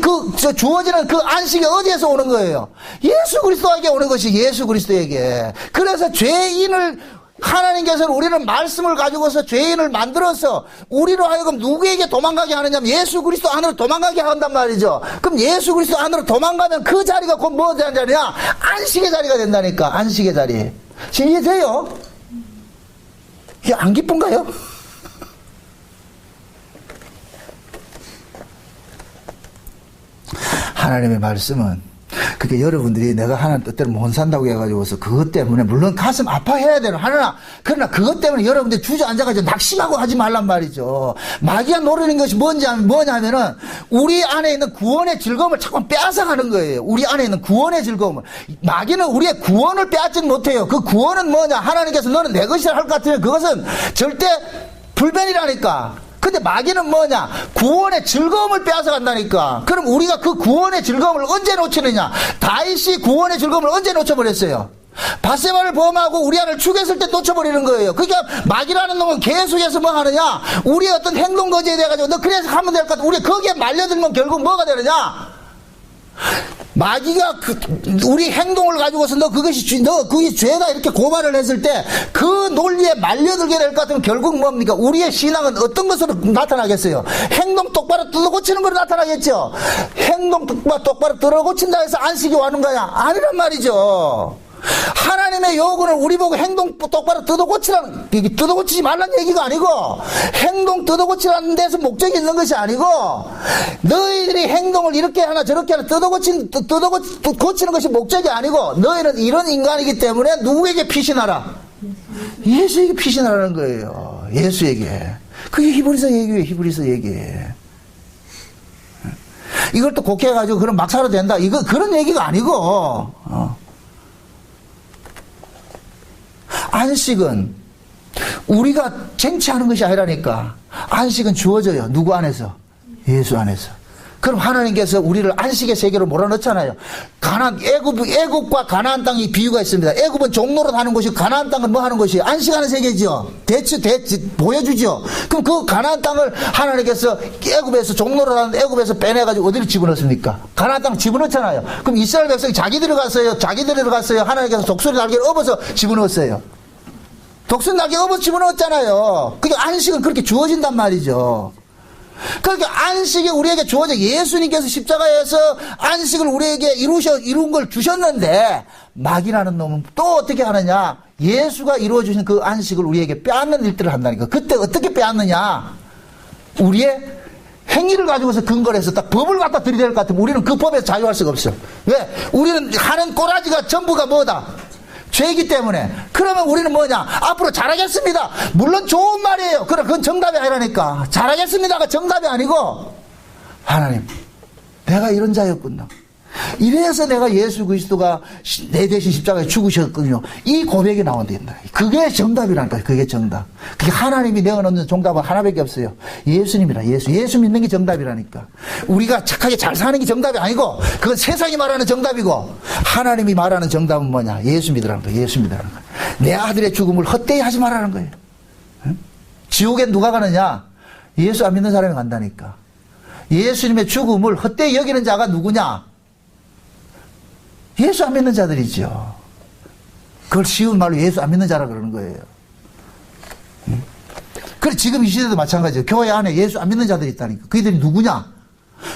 주어지는 그 안식이 어디에서 오는 거예요? 예수 그리스도에게 오는 것이 예수 그리스도에게. 그래서 죄인을 하나님께서는 우리는 말씀을 가지고서 죄인을 만들어서 우리로 하여금 누구에게 도망가게 하느냐면 예수 그리스도 안으로 도망가게 한단 말이죠. 그럼 예수 그리스도 안으로 도망가면 그 자리가 곧 뭐 되는 자리냐? 안식의 자리가 된다니까. 안식의 자리. 지금 이해돼요? 이게 안 기쁜가요? 하나님의 말씀은 그게 여러분들이 내가 하나님 뜻대로 못 산다고 해가지고서 그것 때문에 물론 가슴 아파해야 되는 하나 그러나 그것 때문에 여러분들이 주저앉아가지고 낙심하고 하지 말란 말이죠. 마귀가 노리는 것이 뭐냐면은 우리 안에 있는 구원의 즐거움을 자꾸 빼앗아가는 거예요. 우리 안에 있는 구원의 즐거움을. 마귀는 우리의 구원을 빼앗지는 못해요. 그 구원은 뭐냐? 하나님께서 너는 내 것이라 할 것 같으면 그것은 절대 불변이라니까. 근데 마귀는 뭐냐? 구원의 즐거움을 빼앗아 간다니까. 그럼 우리가 그 구원의 즐거움을 언제 놓치느냐? 다윗이 구원의 즐거움을 언제 놓쳐버렸어요? 바세바를 범하고 우리아를 죽였을 때 놓쳐버리는 거예요. 그러니까 마귀라는 놈은 계속해서 뭐 하느냐? 우리의 어떤 행동 거지에 대해가지고 너 그래서 하면 될 것 같아. 우리 거기에 말려들면 결국 뭐가 되느냐? 마귀가 우리 행동을 가지고서 너 그게 죄다 이렇게 고발을 했을 때 그 논리에 말려들게 될 것 같으면 결국 뭡니까? 우리의 신앙은 어떤 것으로 나타나겠어요? 행동 똑바로 뜯어고치는 걸로 나타나겠죠? 행동 똑바로 뜯어고친다 해서 안식이 와는 거야? 아니란 말이죠. 하나님의 요구는 우리 보고 행동 똑바로 뜯어고치지 말라는 얘기가 아니고 행동 뜯어고치라는 데서 목적이 있는 것이 아니고 너희들이 행동을 이렇게 하나 저렇게 하나 뜯어고치는 것이 목적이 아니고 너희는 이런 인간이기 때문에 누구에게 피신하라? 예수에게 피신하라는 거예요. 예수에게. 그게 히브리서 얘기예요. 히브리서 얘기. 이걸 또 곡해가지고 그럼 막 살아도 된다. 이거 그런 얘기가 아니고 안식은 우리가 쟁취하는 것이 아니라니까. 안식은 주어져요. 누구 안에서? 예수 안에서. 그럼 하나님께서 우리를 안식의 세계로 몰아넣잖아요. 애굽과 가나안 땅이 비유가 있습니다. 애굽은 종로로 하는 곳이고 가나안 땅은 뭐 하는 곳이에요? 안식하는 세계죠. 보여주죠. 그럼 그 가나안 땅을 하나님께서 애굽에서 종로로 하는 애굽에서 빼내가지고 어디를 집어넣습니까? 가나안 땅 집어넣잖아요. 그럼 이스라엘 백성이 자기들이 갔어요. 하나님께서 독수리 날개를 업어서 집어넣었어요. 독수리 날개 업어서 집어넣었잖아요. 그게 안식은 그렇게 주어진단 말이죠. 그러니까 안식이 우리에게 주어져. 예수님께서 십자가에서 안식을 우리에게 이룬 걸 주셨는데 마귀라는 놈은 또 어떻게 하느냐? 예수가 이루어주신 그 안식을 우리에게 빼앗는 일들을 한다니까. 그때 어떻게 빼앗느냐? 우리의 행위를 가지고서 근거를 해서 딱 법을 갖다 들이댈 것 같으면 우리는 그 법에서 자유할 수가 없어. 왜? 우리는 하는 꼬라지가 전부가 뭐다? 죄이기 때문에. 그러면 우리는 뭐냐? 앞으로 잘하겠습니다. 물론 좋은 말이에요. 그러나 그건 정답이 아니라니까. 잘하겠습니다가 정답이 아니고 하나님 내가 이런 자였군요. 이래서 내가 예수 그리스도가 내 대신 십자가에 죽으셨군요. 이 고백이 나온다. 그게 정답이라니까. 그게 정답. 그게 하나님이 내어놓는 정답은 하나밖에 없어요. 예수님이라. 예수 믿는 게 정답이라니까. 우리가 착하게 잘 사는 게 정답이 아니고 그건 세상이 말하는 정답이고 하나님이 말하는 정답은 뭐냐? 예수 믿으라는 거예요. 예수 믿으라는 거예요. 내 아들의 죽음을 헛되이 하지 말라는 거예요. 응? 지옥엔 누가 가느냐? 예수 안 믿는 사람이 간다니까. 예수님의 죽음을 헛되이 여기는 자가 누구냐? 예수 안 믿는 자들이죠. 그걸 쉬운 말로 예수 안 믿는 자라 그러는 거예요. 그래 지금 이 시대도 마찬가지예요. 교회 안에 예수 안 믿는 자들이 있다니까. 그들이 누구냐?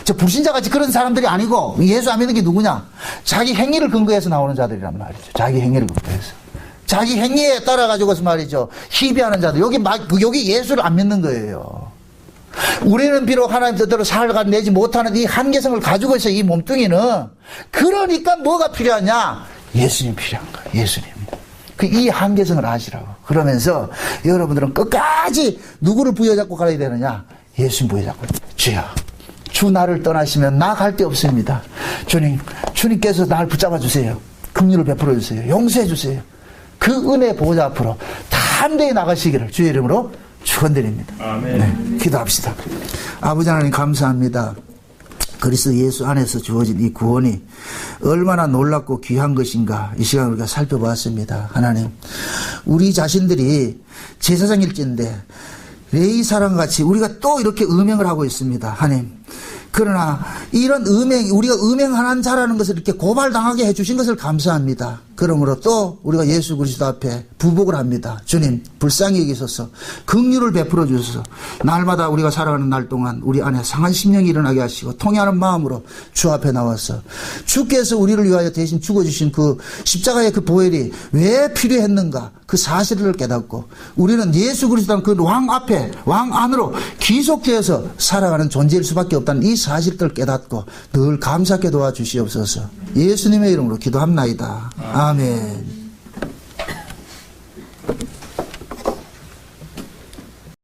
저 불신자같이 그런 사람들이 아니고 예수 안 믿는 게 누구냐? 자기 행위를 근거해서 나오는 자들이란 말이죠. 자기 행위를 근거해서. 자기 행위에 따라 가지고서 말이죠. 희비하는 자들. 여기 예수를 안 믿는 거예요. 우리는 비록 하나님 뜻대로 살아내지 못하는 이 한계성을 가지고 있어. 이 몸뚱이는. 그러니까 뭐가 필요하냐? 예수님 필요한 거예요. 예수님. 이 한계성을 아시라고. 그러면서 여러분들은 끝까지 누구를 부여잡고 가야 되느냐? 예수님 부여잡고. 주여, 주 나를 떠나시면 나 갈 데 없습니다. 주님께서 나를 붙잡아 주세요. 긍휼을 베풀어 주세요. 용서해 주세요. 그 은혜 보호자 앞으로 담대히 나가시기를 주의 이름으로 축원드립니다. 아멘. 네, 기도합시다. 아버지 하나님 감사합니다. 그리스도 예수 안에서 주어진 이 구원이 얼마나 놀랍고 귀한 것인가 이 시간 우리가 살펴보았습니다. 하나님, 우리 자신들이 제사장일진데 레위 사람같이 우리가 또 이렇게 음행을 하고 있습니다. 하나님, 그러나 이런 우리가 음행하는 자라는 것을 이렇게 고발당하게 해주신 것을 감사합니다. 그러므로 또 우리가 예수 그리스도 앞에 부복을 합니다. 주님, 불쌍히 여기소서, 긍휼을 베풀어 주소서. 날마다 우리가 살아가는 날 동안 우리 안에 상한 심령이 일어나게 하시고 통회하는 마음으로 주 앞에 나와서 주께서 우리를 위하여 대신 죽어주신 그 십자가의 그 보혈이 왜 필요했는가 그 사실을 깨닫고 우리는 예수 그리스도는 그 왕 앞에, 왕 안으로 귀속되어서 살아가는 존재일 수밖에 없다는 이 사실들을 깨닫고 늘 감사하게 도와주시옵소서. 예수님의 이름으로 기도합나이다. 아멘.